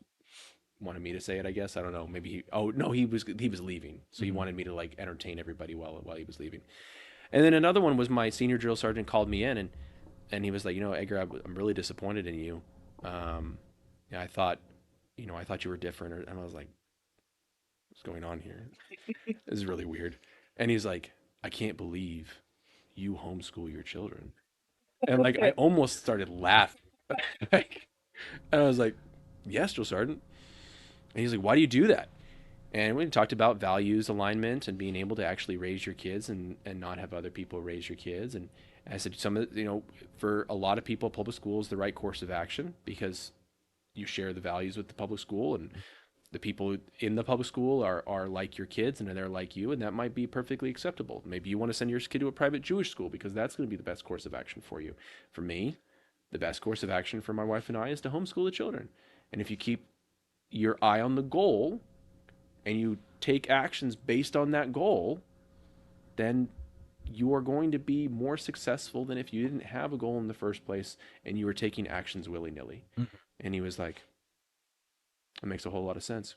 wanted me to say it, I guess. I don't know. Maybe oh, no, he was leaving. So he Hmm. wanted me to like entertain everybody while he was leaving. And then another one was my senior drill sergeant called me in and he was like, Edgar, I'm really disappointed in you. Yeah, I thought you were different. And I was like, what's going on here? This is really weird. And he's like, I can't believe you homeschool your children. And like, I almost started laughing. Like, and I was like, yes, Drill Sergeant. And he's like, why do you do that? And we talked about values alignment and being able to actually raise your kids and not have other people raise your kids. And I said, for a lot of people, public school is the right course of action because you share the values with the public school and the people in the public school are like your kids and they're like you, and that might be perfectly acceptable. Maybe you want to send your kid to a private Jewish school because that's going to be the best course of action for you. For me, the best course of action for my wife and I is to homeschool the children. And if you keep your eye on the goal and you take actions based on that goal, then you are going to be more successful than if you didn't have a goal in the first place and you were taking actions willy-nilly. And he was like, that makes a whole lot of sense.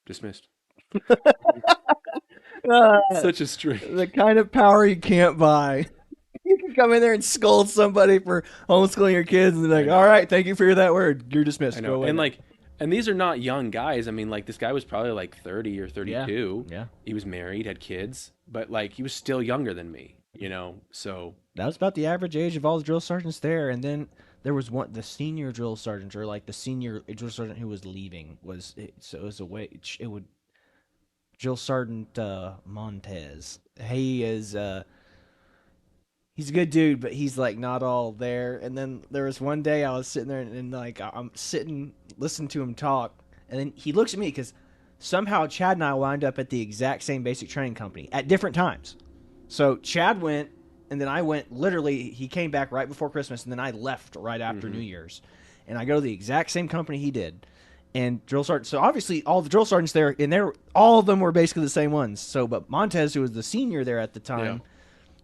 Dismissed. Uh, Such a the strange. kind of power you can't buy. You can come in there and scold somebody for homeschooling your kids and be I like, all know. right, thank you for that word. You're I dismissed. Go know. away And now. like and these are not young guys. I mean, like this guy was probably like 30 or Yeah. 32. Yeah. He was married, had kids, but like he was still younger than me. So, That was about the average age of all the drill sergeants there. And then there was the senior drill sergeant, or like the senior drill sergeant who was leaving, so it was a way, it would, Drill Sergeant Montez. He is he's a good dude, but he's like not all there. And then there was one day I was sitting there and like I'm sitting listening to him talk, And then he looks at me because somehow Chad and I wound up at the exact same basic training company at different times. So Chad went, and then I went. Literally, he came back right before Christmas, and then I left right after New Year's. And I go to the exact same company he did. And drill sergeant. So obviously, all the drill sergeants there, and all of them were basically the same ones. So, but Montez, who was the senior there at the time,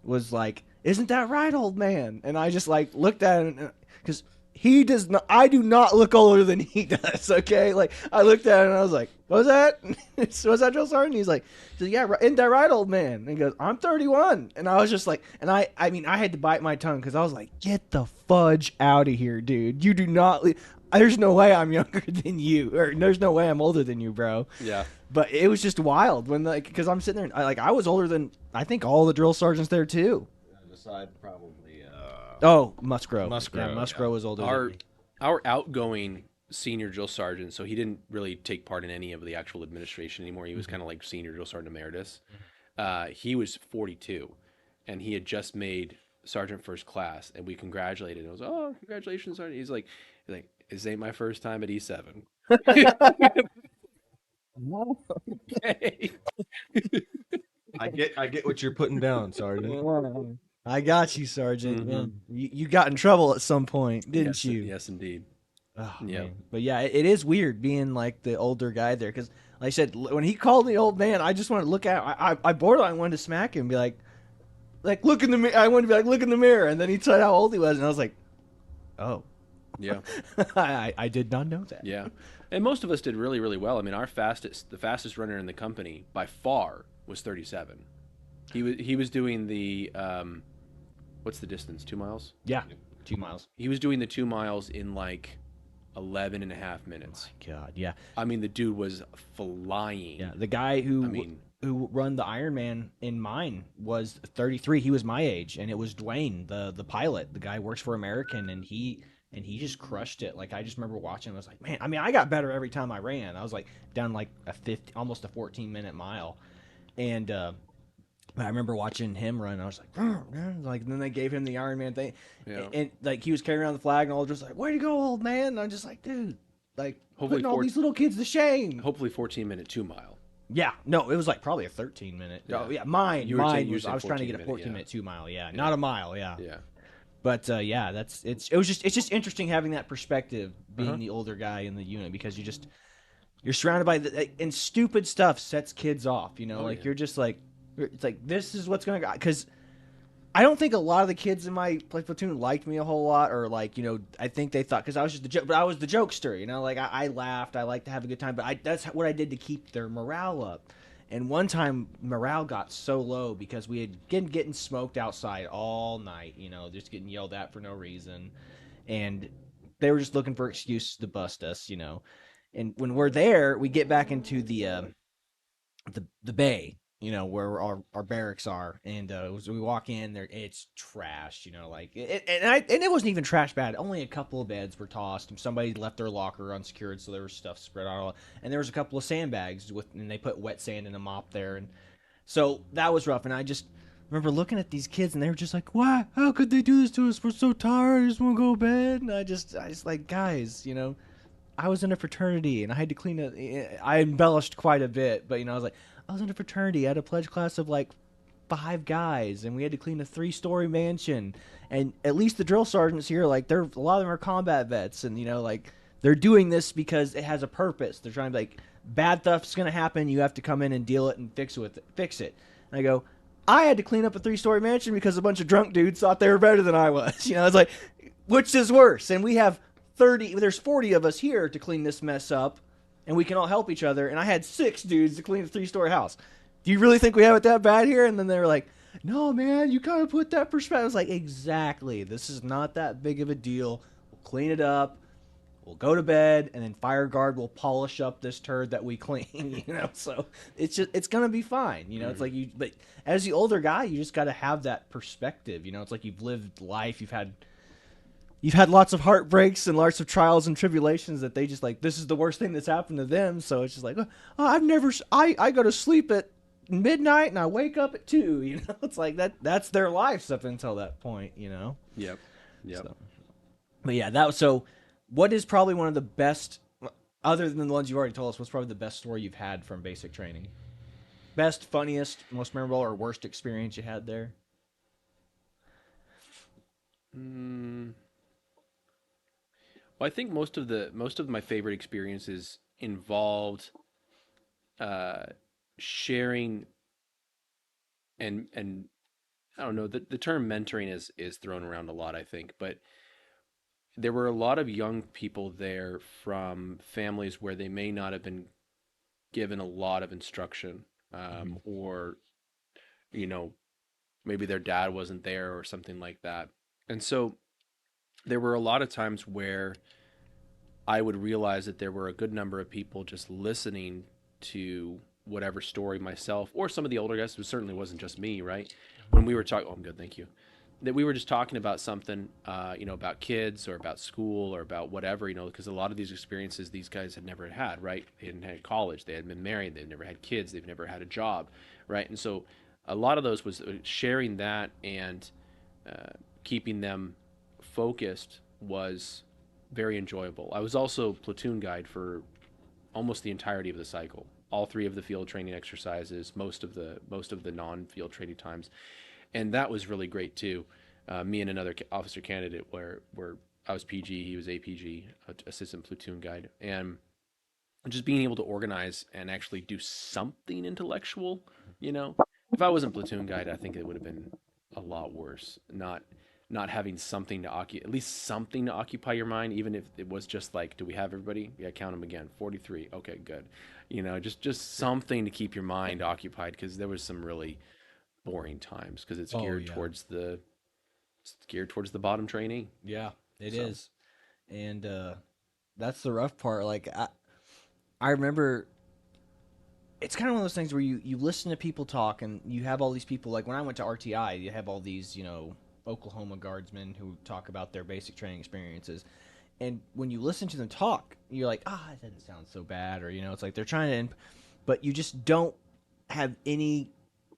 was like, "Isn't that right, old man?" And I just like looked at him because he does not. I do not look older than he does. Okay, like I looked at him and I was like, "What was that? Was that drill sergeant?" He's like, "Yeah, isn't that right, old man?" And he goes, "I'm 31," and I was just like, and I mean, I had to bite my tongue because I was like, "Get the fudge out of here, dude! You do not." There's no way I'm younger than you, or there's no way I'm older than you, bro. Yeah. But it was just wild when, like, because I'm sitting there, and I was older than I think all the drill sergeants there too. Aside probably. Oh, Musgrove. Musgrove, Yeah, Musgrove was older than Our me. our outgoing senior drill sergeant, so he didn't really take part in any of the actual administration anymore. He was kind of like senior drill sergeant emeritus. He was 42, and he had just made sergeant first class, and we congratulated him. I was, oh, congratulations, sergeant. He's like, this ain't my first time at E7. Okay. I get what you're putting down, Sergeant. I got you, Sergeant. Mhm. You got in trouble at some point, didn't Yes, you? yes, indeed. Oh, Yeah. man. But yeah, it is weird being like the older guy there because, like I said, when he called the old man, I just wanted to look at. I borderline wanted to smack him and be like look in the mirror. I wanted to be like, look in the mirror, and then he said how old he was, and I was like, oh, Yeah. I did not know that. Yeah. And most of us did really, really well. I mean, the fastest runner in the company by far was 37. He was doing the what's the distance? 2 miles? Yeah, 2 miles. He was doing the 2 miles in like 11 and a half minutes. My God, yeah, I mean, the dude was flying. yeah. The guy who I mean, who run the Ironman in mine was 33. He was my age, and it was Dwayne, the pilot. The guy works for American, and he just crushed it. Like I just remember watching. I was like, man. I mean, I got better every time I ran. I was like down like almost a 14-minute mile, and I remember watching him run. And I was like, man. Like, and then they gave him the Ironman thing, yeah. and like he was carrying around the flag, and all just like, way to go, old man. And I'm just like, dude, like Hopefully putting all these little kids to shame. Hopefully 14-minute 2 mile. Yeah, no, it was like probably a 13-minute. Yeah. Oh, yeah, mine You was. said I was trying to get a 14-minute, 14-minute 2 mile. Yeah, not a mile. Yeah, Yeah. but yeah, it's just interesting having that perspective, being the older guy in the unit, because you're surrounded by and stupid stuff sets kids off. You know, Oh, like yeah. you're just like, it's like this is what's going to go, because I don't think a lot of the kids in my platoon liked me a whole lot, or like, you know, I think they thought, because I was just the joke, but I was the jokester, you know, like I laughed, I liked to have a good time, but that's what I did to keep their morale up. And one time morale got so low because we had getting smoked outside all night, you know, just getting yelled at for no reason, and they were just looking for excuses to bust us, you know. And when we're there, we get back into the bay, you know, where our barracks are, and as we walk in there, it's trash, you know, like and it wasn't even trash bad. Only a couple of beds were tossed, and somebody left their locker unsecured, so there was stuff spread out, and there was a couple of sandbags and they put wet sand in a mop there, and so that was rough. And I just remember looking at these kids, and they were just like, "Why? How could they do this to us? We're so tired. I just want to go to bed." And I just like, guys, you know, I was in a fraternity, and I had to clean it. I embellished quite a bit, but you know, I was like, I was in a fraternity. I had a pledge class of like 5 guys, and we had to clean a 3-story mansion. And at least the drill sergeants here, like, a lot of them are combat vets, and you know, like, they're doing this because it has a purpose. They're trying to be like, bad stuff's gonna happen. You have to come in and deal it and fix it. And I go, I had to clean up a 3-story mansion because a bunch of drunk dudes thought they were better than I was. You know, it's like, which is worse? And we have 30. There's 40 of us here to clean this mess up, and we can all help each other. And I had 6 dudes to clean a 3-story house. Do you really think we have it that bad here? And then they were like, no, man, you gotta put that perspective. I was like, exactly. This is not that big of a deal. We'll clean it up. We'll go to bed, and then fire guard will polish up this turd that we clean. You know, so it's gonna be fine. You know, it's like but as the older guy, you just gotta have that perspective. You know, it's like you've lived life. You've had lots of heartbreaks and lots of trials and tribulations that they just like, this is the worst thing that's happened to them. So it's just like, oh, I go to sleep at midnight and I wake up at 2, you know, it's like that's their lives up until that point, you know? Yep. So, but yeah, so what is probably one of the best, Other than the ones you've already told us, what's probably the best story you've had from basic training? Best, funniest, most memorable, or worst experience you had there? Mm, well, I think most of my favorite experiences involved uh, sharing and I don't know, the term mentoring is thrown around a lot, I think, but there were a lot of young people there from families where they may not have been given a lot of instruction, Mm-hmm. or you know, maybe their dad wasn't there or something like that. And so there were a lot of times where I would realize that there were a good number of people just listening to whatever story myself or some of the older guys. It certainly wasn't just me, right? When we were talking, oh, I'm good, thank you. That we were just talking about something, about kids or about school or about whatever, because a lot of these experiences these guys had never had, right? They hadn't had college, they hadn't been married, they'd never had kids, they've never had a job, right? And so a lot of those was sharing that and keeping them focused was very enjoyable. I was also platoon guide for almost the entirety of the cycle. All three of the field training exercises, most of the non-field training times, and that was really great too. Me and another officer candidate, where I was PG, he was APG, assistant platoon guide, and just being able to organize and actually do something intellectual. You know, if I wasn't platoon guide, I think it would have been a lot worse. Not having something to occupy, at least something to occupy your mind, even if it was just like, do we have everybody? Yeah, count them again. 43. Okay, good. Just something to keep your mind occupied, because there was some really boring times because Oh yeah, it's geared towards the bottom trainee. yeah, it So is, and that's the rough part. Like I remember it's kind of one of those things where you listen to people talk and you have all these people, like when I went to RTI, you have all these, Oklahoma guardsmen who talk about their basic training experiences. And when you listen to them talk, you're like, it doesn't sound so bad. Or, it's like they're trying to, but you just don't have any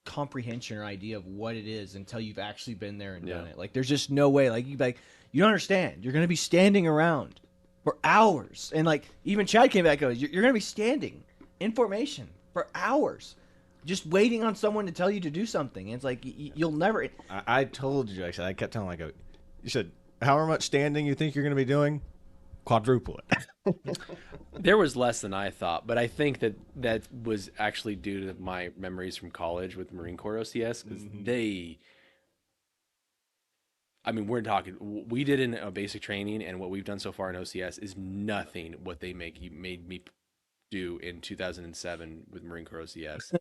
comprehension or idea of what it is until you've actually been there and yeah, done it. Like, there's just no way. You don't understand. You're going to be standing around for hours. And, like, even Chad came back and goes, you're going to be standing in formation for hours just waiting on someone to tell you to do something. And it's like, you'll never. I told you, I kept telling you said, however much standing you think you're going to be doing, quadruple it. there was less than I thought, but I think that was actually due to my memories from college with Marine Corps OCS, because I mean, we're talking. We did in a basic training, and what we've done so far in OCS is nothing what they made me do in 2007 with Marine Corps OCS.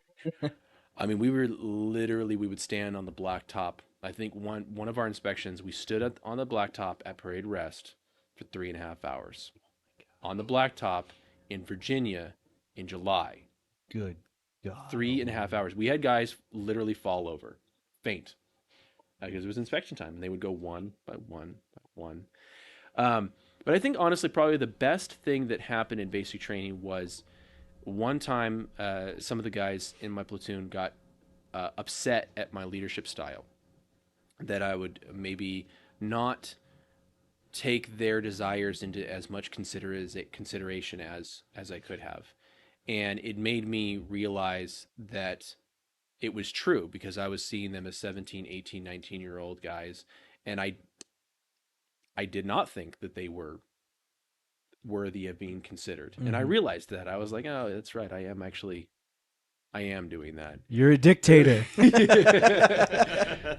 I mean, we would stand on the blacktop. I think one of our inspections, we stood on the blacktop at parade rest for 3.5 hours on the blacktop in Virginia in July. Good God. 3.5 hours. We had guys literally fall over, faint, because it was inspection time, and they would go one by one by one. But I think honestly, probably the best thing that happened in basic training was one time some of the guys in my platoon got upset at my leadership style, that I would maybe not take their desires into as much consideration as I could have. And it made me realize that it was true, because I was seeing them as 17, 18, 19-year-old guys, and I did not think that they were worthy of being considered. And I Mm-hmm. realized that. I was like, oh, that's right. I am doing that. You're a dictator.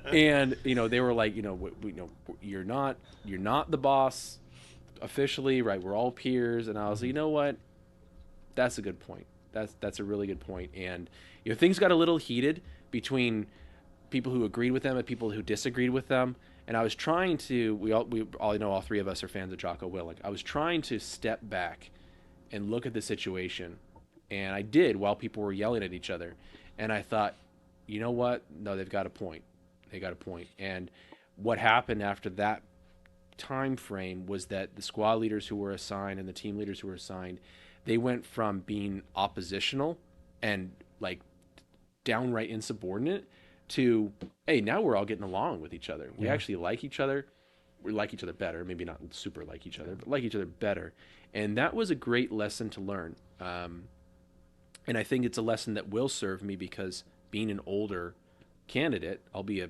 And they were like, you're not the boss officially, right? We're all peers. And I was like, you know what? That's a good point. That's a really good point. And things got a little heated between people who agreed with them and people who disagreed with them. And I was trying to. We all know all three of us are fans of Jocko Willink. I was trying to step back and look at the situation, and I did while people were yelling at each other. And I thought, you know what? No, they've got a point. They got a point. And what happened after that time frame was that the squad leaders who were assigned and the team leaders who were assigned, they went from being oppositional and like downright insubordinate to, hey, now we're all getting along with each other. We actually like each other. we like each other better, maybe not super like each other, but like each other better. And that was a great lesson to learn. And I think it's a lesson that will serve me because being an older candidate, I'll be a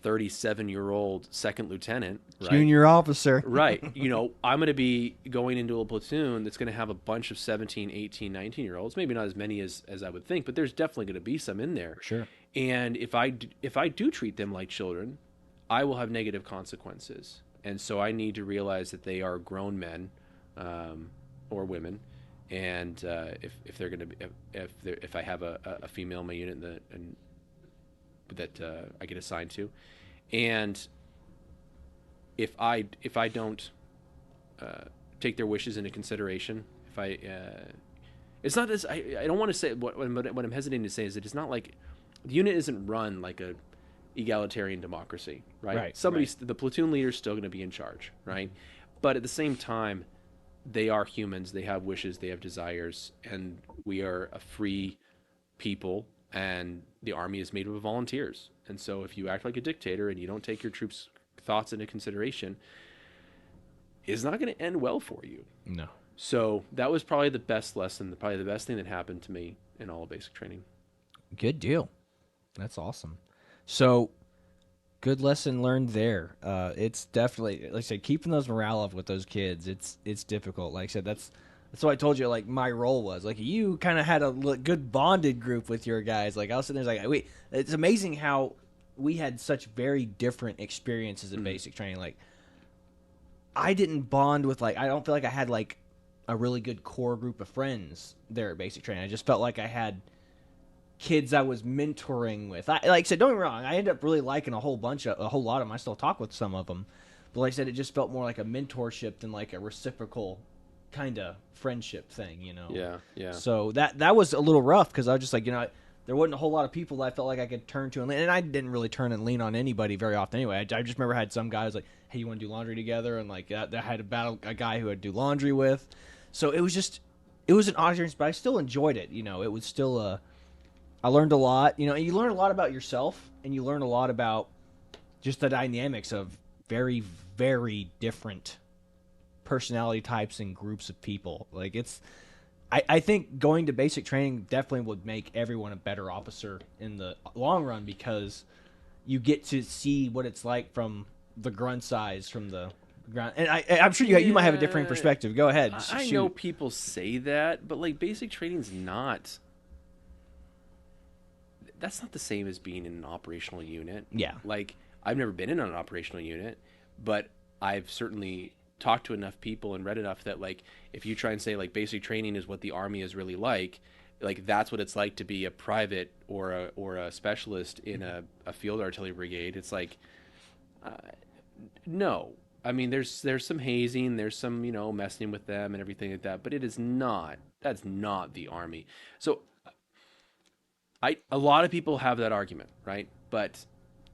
37-year-old second lieutenant, right? Junior officer. Right. I'm going to be going into a platoon that's going to have a bunch of 17, 18, 19-year-olds, maybe not as many as I would think, but there's definitely going to be some in there. Sure. And if I do treat them like children, I will have negative consequences. And so I need to realize that they are grown men or women. And if they're going to be, if I have a female in my unit that I get assigned to, and if I don't take their wishes into consideration, if I it's not this. I don't want to say what I'm hesitating to say is that it's not like the unit isn't run like a egalitarian democracy, right? Right, The platoon leader is still going to be in charge, right? But at the same time, they are humans. They have wishes. They have desires, and we are a free people. And the army is made up of volunteers. And so, if you act like a dictator and you don't take your troops' thoughts into consideration, it's not going to end well for you. No. So that was probably the best lesson, probably the best thing that happened to me in all of basic training. Good deal. That's awesome. So, good lesson learned there. It's definitely, like I said, keeping those morale up with those kids. It's difficult. Like I said, that's what I told you. Like my role was like you kind of had a good bonded group with your guys. Like I was sitting there like, wait, it's amazing how we had such very different experiences in basic training. Like I didn't bond with I don't feel like I had like a really good core group of friends there at basic training. I just felt like I had kids I was mentoring with. Like I said, don't get me wrong, I ended up really liking a whole lot of them. I still talk with some of them, but like I said, it just felt more like a mentorship than like a reciprocal kind of friendship thing, Yeah. So that was a little rough because I was just like, there wasn't a whole lot of people that I felt like I could turn to and I didn't really turn and lean on anybody very often anyway. I just remember I had some guys like, hey, you want to do laundry together, and like I had a guy who I'd do laundry with. So it was an odd experience, but I still enjoyed it. It was still I learned a lot, and you learn a lot about yourself, and you learn a lot about just the dynamics of very, very different personality types and groups of people. Like I think going to basic training definitely would make everyone a better officer in the long run because you get to see what it's like from the grunt size, from the ground. And I'm sure you might have a differing perspective. Go ahead. I know people say that, but like basic training's not. That's not the same as being in an operational unit. Yeah. Like I've never been in an operational unit, but I've certainly talked to enough people and read enough that like if you try and say like basic training is what the army is really like that's what it's like to be a private or a specialist in a field artillery brigade. It's like no. I mean there's some hazing, there's some messing with them and everything like that, but that's not the army. So a lot of people have that argument, right? But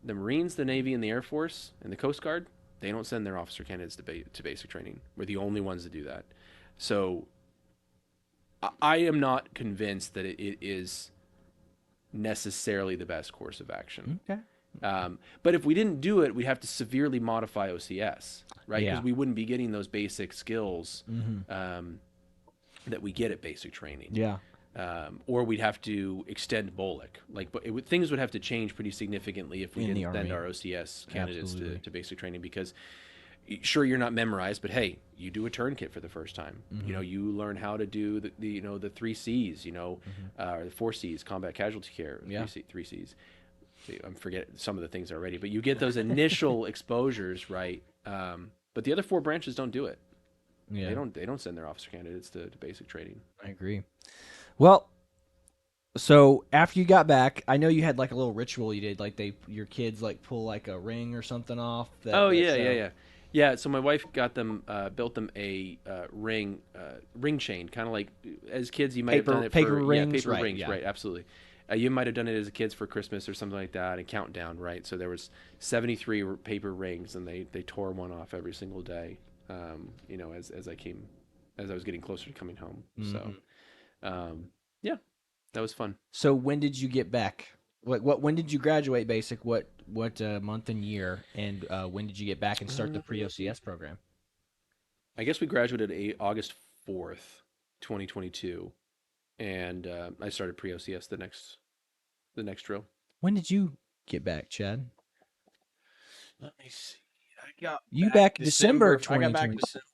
the Marines, the Navy, and the Air Force, and the Coast Guard, they don't send their officer candidates to basic training. We're the only ones that do that. So I am not convinced that it is necessarily the best course of action. Okay. But if we didn't do it, we'd have to severely modify OCS, right? Because Yeah. we wouldn't be getting those basic skills that we get at basic training. Yeah. Or we'd have to extend BOLIC. Things would have to change pretty significantly if we In the didn't send Army. our OCS candidates Absolutely. to basic training because sure, you're not memorized, but hey, you do a tourniquet for the first time. You learn how to do the 3 C's, or the 4 C's, combat casualty care, Yeah. 3 C's. I'm forgetting some of the things already, but you get those initial exposures, right? But the other 4 branches don't do it. Yeah. They don't send their officer candidates to basic training. I agree. Well, so after you got back, I know you had like a little ritual you did, like your kids like pull like a ring or something off. Yeah. So my wife got them, built them a ring chain, kind of like as kids you might have done it paper for rings, paper right, rings, yeah. right? Absolutely. You might have done it as a kids for Christmas or something like that, and countdown, right? So there was 73 paper rings, and they tore one off every single day. As I was getting closer to coming home. So, yeah, that was fun. So when did you get back? What when did you graduate basic? What month and year? And when did you get back and start the Uh, pre OCS program? I guess we graduated August 4th, 2022, and I started pre OCS the next drill. When did you get back, Chad? Let me see. I got You back back December December. I got back 2020. December.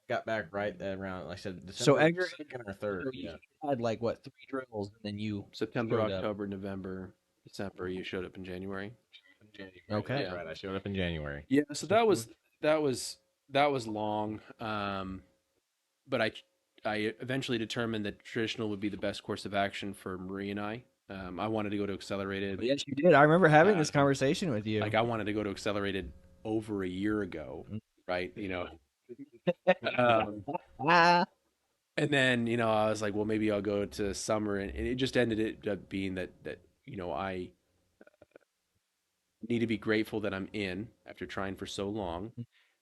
I got back right around, like I said, So December Edgar, 2nd or 3rd. so Yeah. you had like what 3 drills, and then you September, showed up. October, November, December. You showed up in January. In January. Okay. That's Yeah, right. I showed up in January. yeah. So So that was that was long. But I eventually determined that traditional would be the best course of action for Marie and I. I wanted to go to accelerated. yes, you did. I remember having Uh, this conversation with you. like I wanted to go to accelerated over a year ago, Mm. right? Um, Ah. and then I was like, well, maybe I'll go to summer, and it just ended it up being that I need to be grateful that I'm in after trying for so long,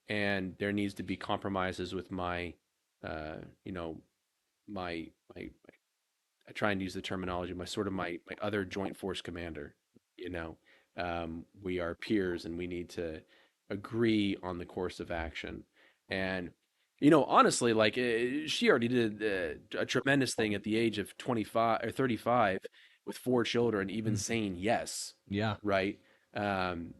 and there needs to be compromises with my, uh, you know, my I try and use the terminology, my sort of my other joint force commander. You know, we are peers and we need to agree on the course of action. And honestly, like she already did a tremendous thing at the age of 25 or 35 with 4 children, even Mm. saying yes, Yeah. right? Um,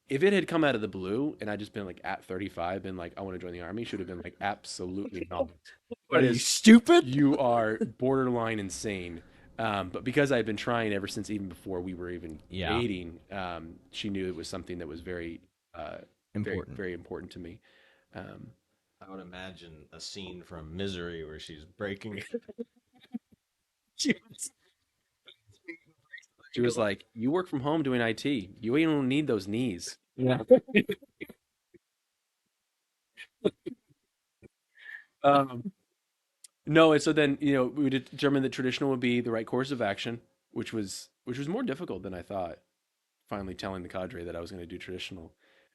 if it had come out of the blue and I just been like at 35, been like, I want to join the army, should have been like, absolutely not. What That are you is, stupid? you are borderline insane. But because I had been trying ever since even before we were even Yeah. dating, she knew it was something that was uh, very, Important. very important to me. Um, I would imagine a scene from Misery where she's breaking. she was like, "You work from home doing IT. You ain't don't need those knees." Yeah. Um, no, and so then we determined that traditional would be the right course of action, which was more difficult than I thought. Finally, telling the cadre that I was going to do traditional,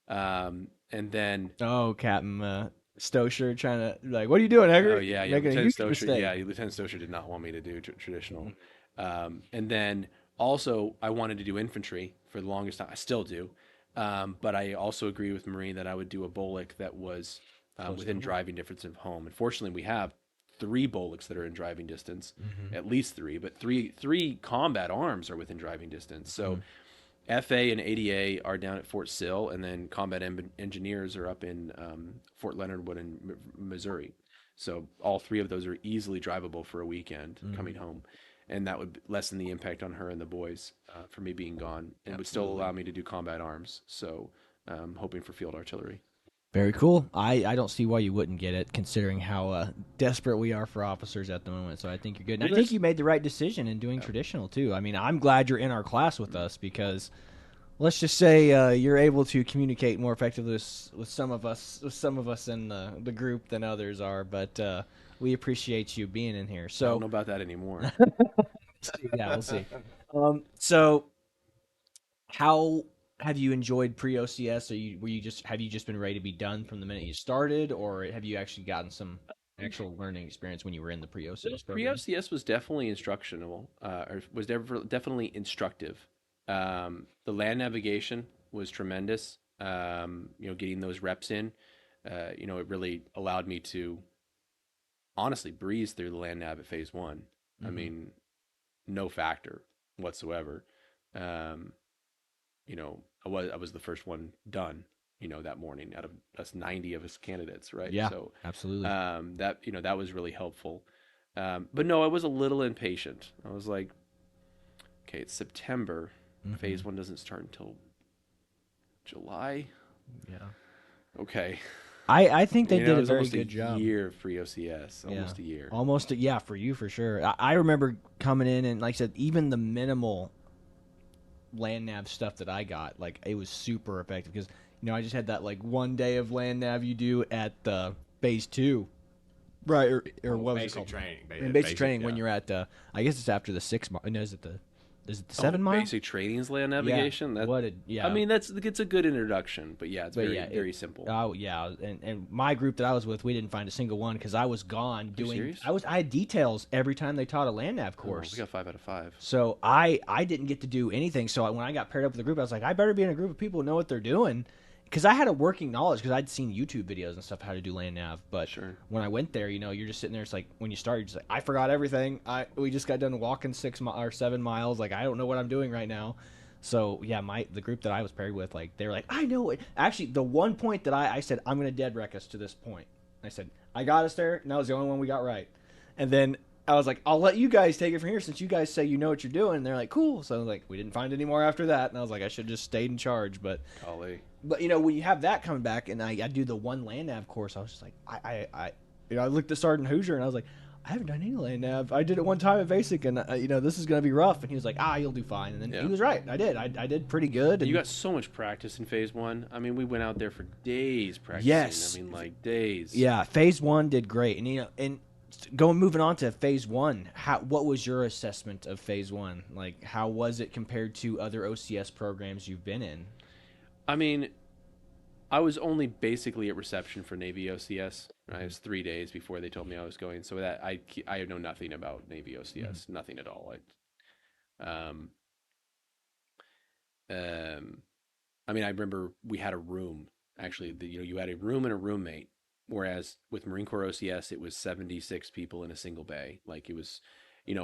and then Oh, Captain Stosher trying to like, what are you doing, oh Edgar? yeah, Making a Lieutenant huge Stosher, mistake. Lieutenant Stosher did not want me to do traditional, and then also I wanted to do infantry for the longest time. I still do, but I also agree with Marine that I would do a BOLIC that was Close to within home. driving distance of home. Unfortunately, we have three BOLICs that are in driving distance, Mm-hmm. at least three, but three combat arms are within driving distance. So Mm-hmm. FA and ADA are down at Fort Sill, and then combat engineers are up in Fort Leonard Wood in Missouri. So all three of those are easily drivable for a weekend Mm-hmm. coming home, and that would lessen the impact on her and the boys for me being gone, and would still Absolutely. allow me to do combat arms. So hoping for field artillery. Very cool. I don't see why you wouldn't get it, considering how desperate we are for officers at the moment. So I think you're good. And Well, I think there's you made the right decision in doing traditional too. I mean, I'm glad you're in our class with us because let's just say you're able to communicate more effectively with some of us in the group than others are. But we appreciate you being in here. I don't So know about that anymore. yeah, we'll see. So how have you enjoyed pre OCS? Or have you just been ready to be done from the minute you started, or have you actually gotten some actual learning experience when you were in the pre OCS Pre program? OCS was definitely instructional, or was definitely instructive. The land navigation was tremendous. Getting those reps in, it really allowed me to honestly breeze through the land nav at phase one. I Mm-hmm. mean, no factor whatsoever. Um, I was the first one done. That morning out of us 90 of us candidates, right? Yeah, So absolutely. that was really helpful. But no, I was a little impatient. I was like, okay, it's September. Mm-hmm. Phase one doesn't start until July. Yeah, Okay. I think they did It a was very almost a good job. year of free OCS. Yeah, Almost a year. almost yeah for you for sure. I remember coming in and like I said, even the minimal land nav stuff that I got, like it was super effective because I just had that like one day of land nav you do at phase two, right? Or Oh, what was it basic called? training. In basic Basic, training when yeah. you're at I guess it's after the 6 month. No, is it the is it the 7 mile? Basic training's land Yeah. navigation. That What did I yeah. mean, it's a good introduction, but yeah, it's But very yeah, very simple. oh yeah, and my group that I was with, we didn't find a single one because I was gone Are you doing. serious? I had details every time they taught a land nav Oh, course. we got 5 out of 5. So I didn't get to do anything. So when I got paired up with a group, I was like, I better be in a group of people who know what they're doing, because I had a working knowledge because I'd seen YouTube videos and stuff how to do land nav. But Sure. when I went there, you're just sitting there. It's like when you start, you're just like, I forgot everything. We just got done walking 6 or 7 miles. Like I don't know what I'm doing right now. So yeah, the group that I was paired with, like they were like, I know it. Actually, the one point that I said I'm gonna dead wreck us to this point. I said I got us there, and that was the only one we got right. And then I was like, I'll let you guys take it from here since you guys say you know what you're doing. And they're like, cool. So I was like, we didn't find any more after that. And I was like, I should have just stayed in charge. But Golly. when you have that coming back, and I do the one land nav course, I was just like, I looked at Sergeant Hoosier and I was like, I haven't done any land nav. I did it one time at basic, and this is gonna be rough. And he was like, you'll do fine. And then Yeah. he was right. I did. I did pretty good. And You got so much practice in phase 1. I mean, we went out there for days practicing. Yes. I mean, like days. yeah, phase 1 did great. And moving on to phase 1, what was your assessment of phase 1? Like, how was it compared to other OCS programs you've been in? I mean, I was only basically at reception for Navy OCS. Right? It was 3 days before they told me I was going, so that I know nothing about Navy OCS, nothing at all. Um, I mean, I remember we had a room. Actually, you had a room and a roommate. Whereas with Marine Corps OCS, it was 76 people in a single bay. Like it was,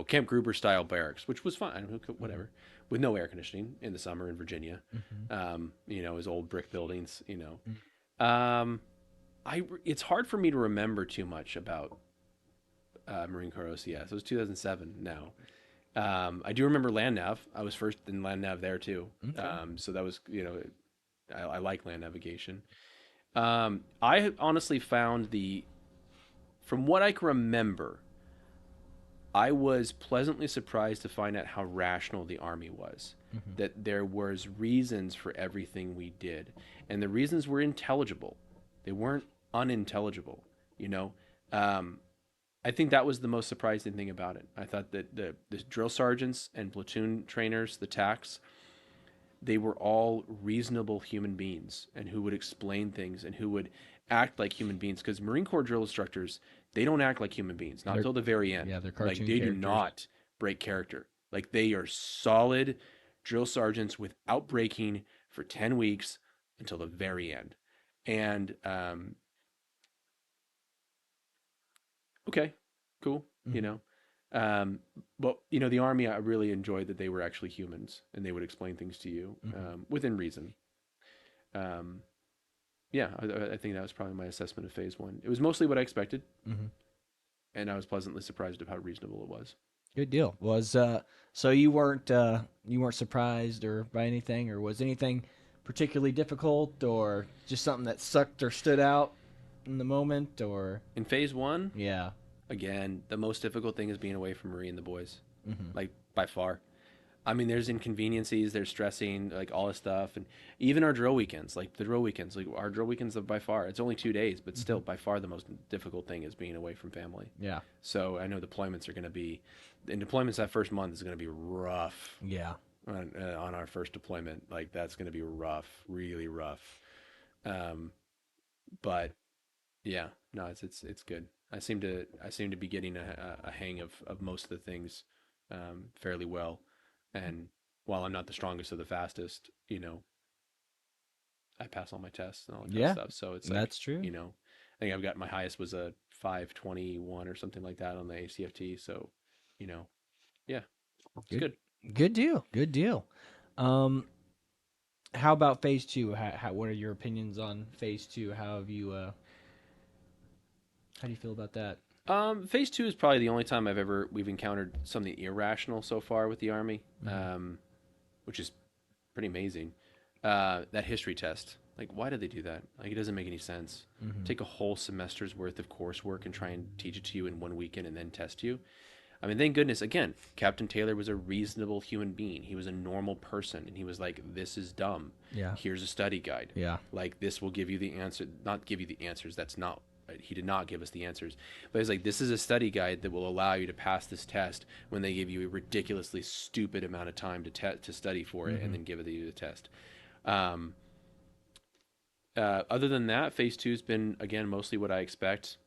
Camp Gruber style barracks, which was fine. Whatever, with no air conditioning in the summer in Virginia. It was old brick buildings. It's hard for me to remember too much about Marine Corps OCS. It was 2007 now. I do remember land nav. I was first in land nav there too. Okay. So that was, I like land navigation. I honestly found from what I can remember, I was pleasantly surprised to find out how rational the Army was. That there was reasons for everything we did, and the reasons were intelligible. They weren't unintelligible. I think that was the most surprising thing about it. I thought that the drill sergeants and platoon trainers, the TACs, they were all reasonable human beings and who would explain things and who would act like human beings. Because Marine Corps drill instructors, they don't act like human beings, not until the very end. Yeah, they're cartoon Like they do characters. not break character. Like they are solid drill sergeants without breaking for 10 weeks until the very end. And okay, cool, but the Army, I really enjoyed that they were actually humans and they would explain things to you within reason. Yeah, I think that was probably my assessment of phase 1. It was mostly what I expected, and I was pleasantly surprised of how reasonable it was. Good deal. Was so you weren't surprised or by anything, or was anything particularly difficult, or just something that sucked or stood out in the moment, or In phase 1, yeah. again, the most difficult thing is being away from Marie and the boys, like by far. I mean, there's inconveniences, there's stressing, like all this stuff, and even our drill weekends, like our drill weekends are by far, it's only 2 days, but still by far the most difficult thing is being away from family. Yeah. So I know deployments are going to be, and deployments that first month is going to be rough. Yeah. On our first deployment, like that's going to be rough, really rough. But yeah, no, it's good. I seem to be getting a hang of most of the things fairly well. And while I'm not the strongest or the fastest, I pass all my tests and all that kind of stuff. So it's like, that's true. I think I've got my highest was a 521 or something like that on the ACFT. So, yeah, it's good. Good deal. Good deal. How about phase 2? What are your opinions on phase 2? How do you feel about that? Phase 2 is probably the only time we've encountered something irrational so far with the Army, which is pretty amazing. That history test, like, why did they do that? Like, it doesn't make any sense. Take a whole semester's worth of coursework and try and teach it to you in one weekend and then test you. I mean, thank goodness, again, Captain Taylor was a reasonable human being. He was a normal person, and he was like, this is dumb. Yeah. Here's a study guide. Yeah. Like, this will give you the answer. Not give you the answers. That's not... he did not give us the answers. But he's like, this is a study guide that will allow you to pass this test when they give you a ridiculously stupid amount of time to study for it and then give it you the test. Um, Other than that, phase two has been again mostly what I expect.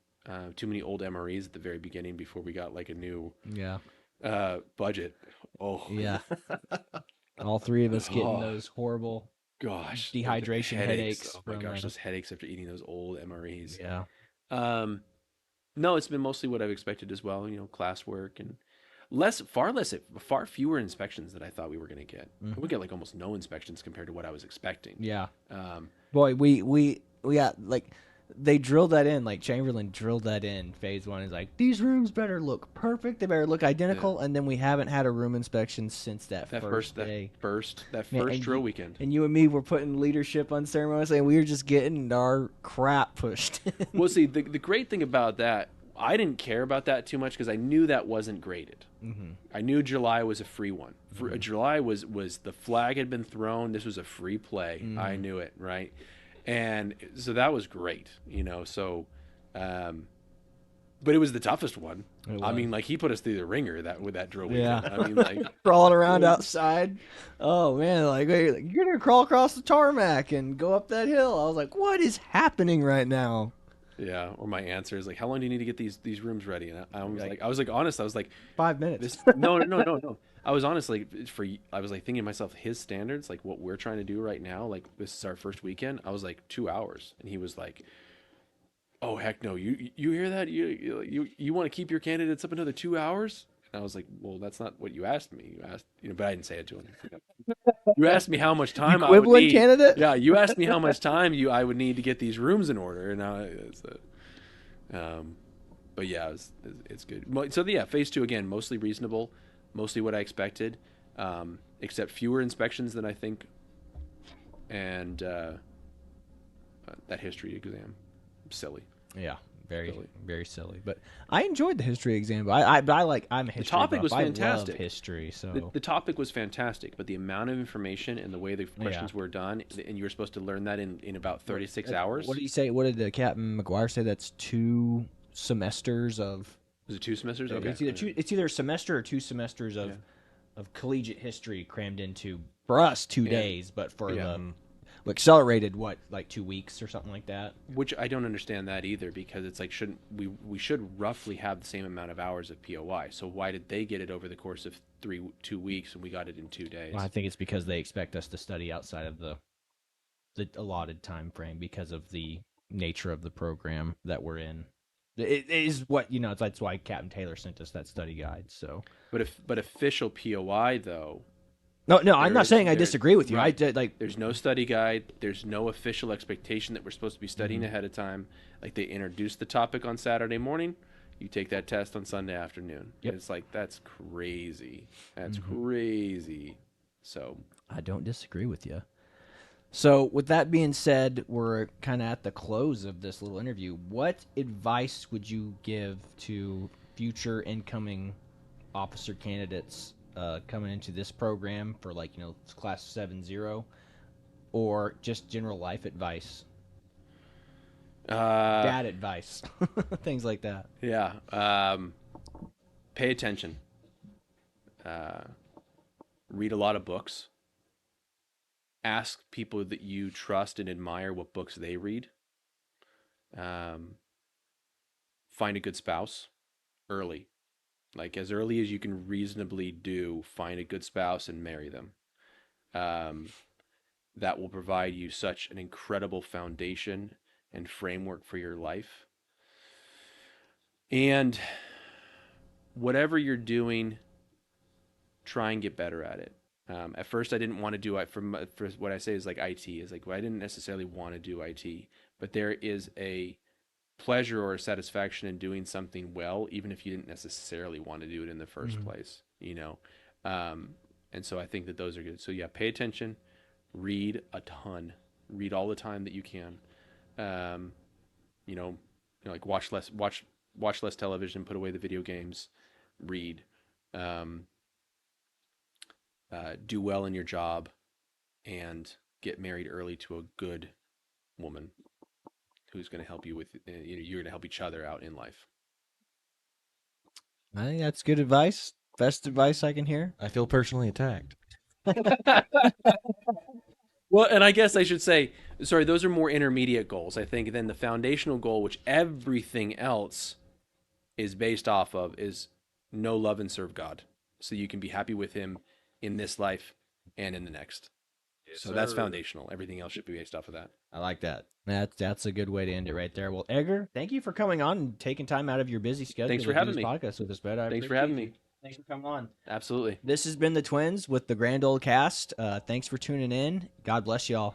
Too many old MREs at the very beginning before we got like a new Yeah. budget. Oh, Yeah. All three of us getting oh those horrible gosh, the dehydration headaches. headaches Oh my from gosh, those headaches after eating those old MREs. yeah. Um, no, it's been mostly what I've expected as well. You know, classwork and far fewer inspections than I thought we were going to get. We get like almost no inspections compared to what I was expecting. Yeah. Um, Boy, we got like they drilled that in, like Chamberlain drilled that in phase one. Is like these rooms better look perfect, they better look identical, and then we haven't had a room inspection since that first day. that Man, first drill weekend. And you and me were putting leadership unceremoniously, and we were just getting our crap pushed in. Well, see, the great thing about that, I didn't care about that too much because I knew that wasn't graded. I knew July was a free one. July was the flag had been thrown. This was a free play. I knew it, right? And so that was great, you know. So, but it was the toughest one. I mean, like he put us through the ringer with that drill weekend. Yeah. I mean, like Crawling around outside. Oh man, like wait, you're gonna crawl across the tarmac and go up that hill. I was like, what is happening right now? yeah. Or my answer is like, how long do you need to get these rooms ready? And I was like honest. I was like, 5 minutes. this no. I was honestly I was like thinking to myself, his standards, like what we're trying to do right now, like this is our first weekend. I was like 2 hours, and he was like, "Oh heck no! You hear that? You want to keep your candidates up another 2 hours?" And I was like, "Well, that's not what you asked me. You asked, but I didn't say it to him. You asked me how much time I would Equivalent need. candidate? Yeah, you asked me how much time I would need to get these rooms in order, and now but yeah, it's good. So yeah, phase two again, mostly reasonable, mostly what I expected, except fewer inspections than I think, and that history exam, silly. Yeah, very Silly. very silly. But I enjoyed the history exam. But I'm a history topic buff. was I fantastic. love history. So The topic was fantastic, but the amount of information and the way the questions were done, and you were supposed to learn that in about 36 hours. what did he say? What did Captain McGuire say? That's 2 semesters of. Was it 2 semesters? Okay. It's either a semester or 2 semesters of collegiate history crammed into for us 2 days, but for the accelerated like 2 weeks or something like that. Which I don't understand that either, because it's like shouldn't we should roughly have the same amount of hours of POI. So why did they get it over the course of 2 weeks and we got it in 2 days? Well, I think it's because they expect us to study outside of the allotted time frame because of the nature of the program that we're in. It is what that's why Captain Taylor sent us that study guide. So, but official POI though. no, I'm not saying I disagree with you. Right. I did like There's no study guide. There's no official expectation that we're supposed to be studying ahead of time. Like they introduce the topic on Saturday morning, you take that test on Sunday afternoon. Yep. It's like that's crazy. That's crazy. So I don't disagree with you. So, with that being said, we're kind of at the close of this little interview. What advice would you give to future incoming officer candidates coming into this program for class 7-0, or just general life advice, dad advice, things like that? yeah, pay attention. Read a lot of books. Ask people that you trust and admire what books they read. Find a good spouse early. Like as early as you can reasonably do, find a good spouse and marry them. That will provide you such an incredible foundation and framework for your life. And whatever you're doing, try and get better at it. At first, I didn't want to do it. For what I say is like IT is like, well, I didn't necessarily want to do IT, but there is a pleasure or a satisfaction in doing something well, even if you didn't necessarily want to do it in the first place, and so I think that those are good. So yeah, pay attention, read a ton, read all the time that you can, like watch less television, put away the video games, read, do well in your job, and get married early to a good woman. who's going to help you with, you're going to help each other out in life. I think that's good advice. Best advice I can hear. I feel personally attacked. Well, and I guess I should say, sorry, those are more intermediate goals. I think then the foundational goal, which everything else is based off of, is know, love, and serve God, so you can be happy with Him in this life and in the next. Yes, so that's sir. foundational. Everything else should be based off of that. I like that. That's a good way to end it right there. Well, Edgar, thank you for coming on and taking time out of your busy schedule. Thanks for to do having this me. Podcast with us, bud. Thanks for having me. Thanks for coming on. Absolutely. This has been the Twins with the Grand Old Cast. Thanks for tuning in. God bless y'all.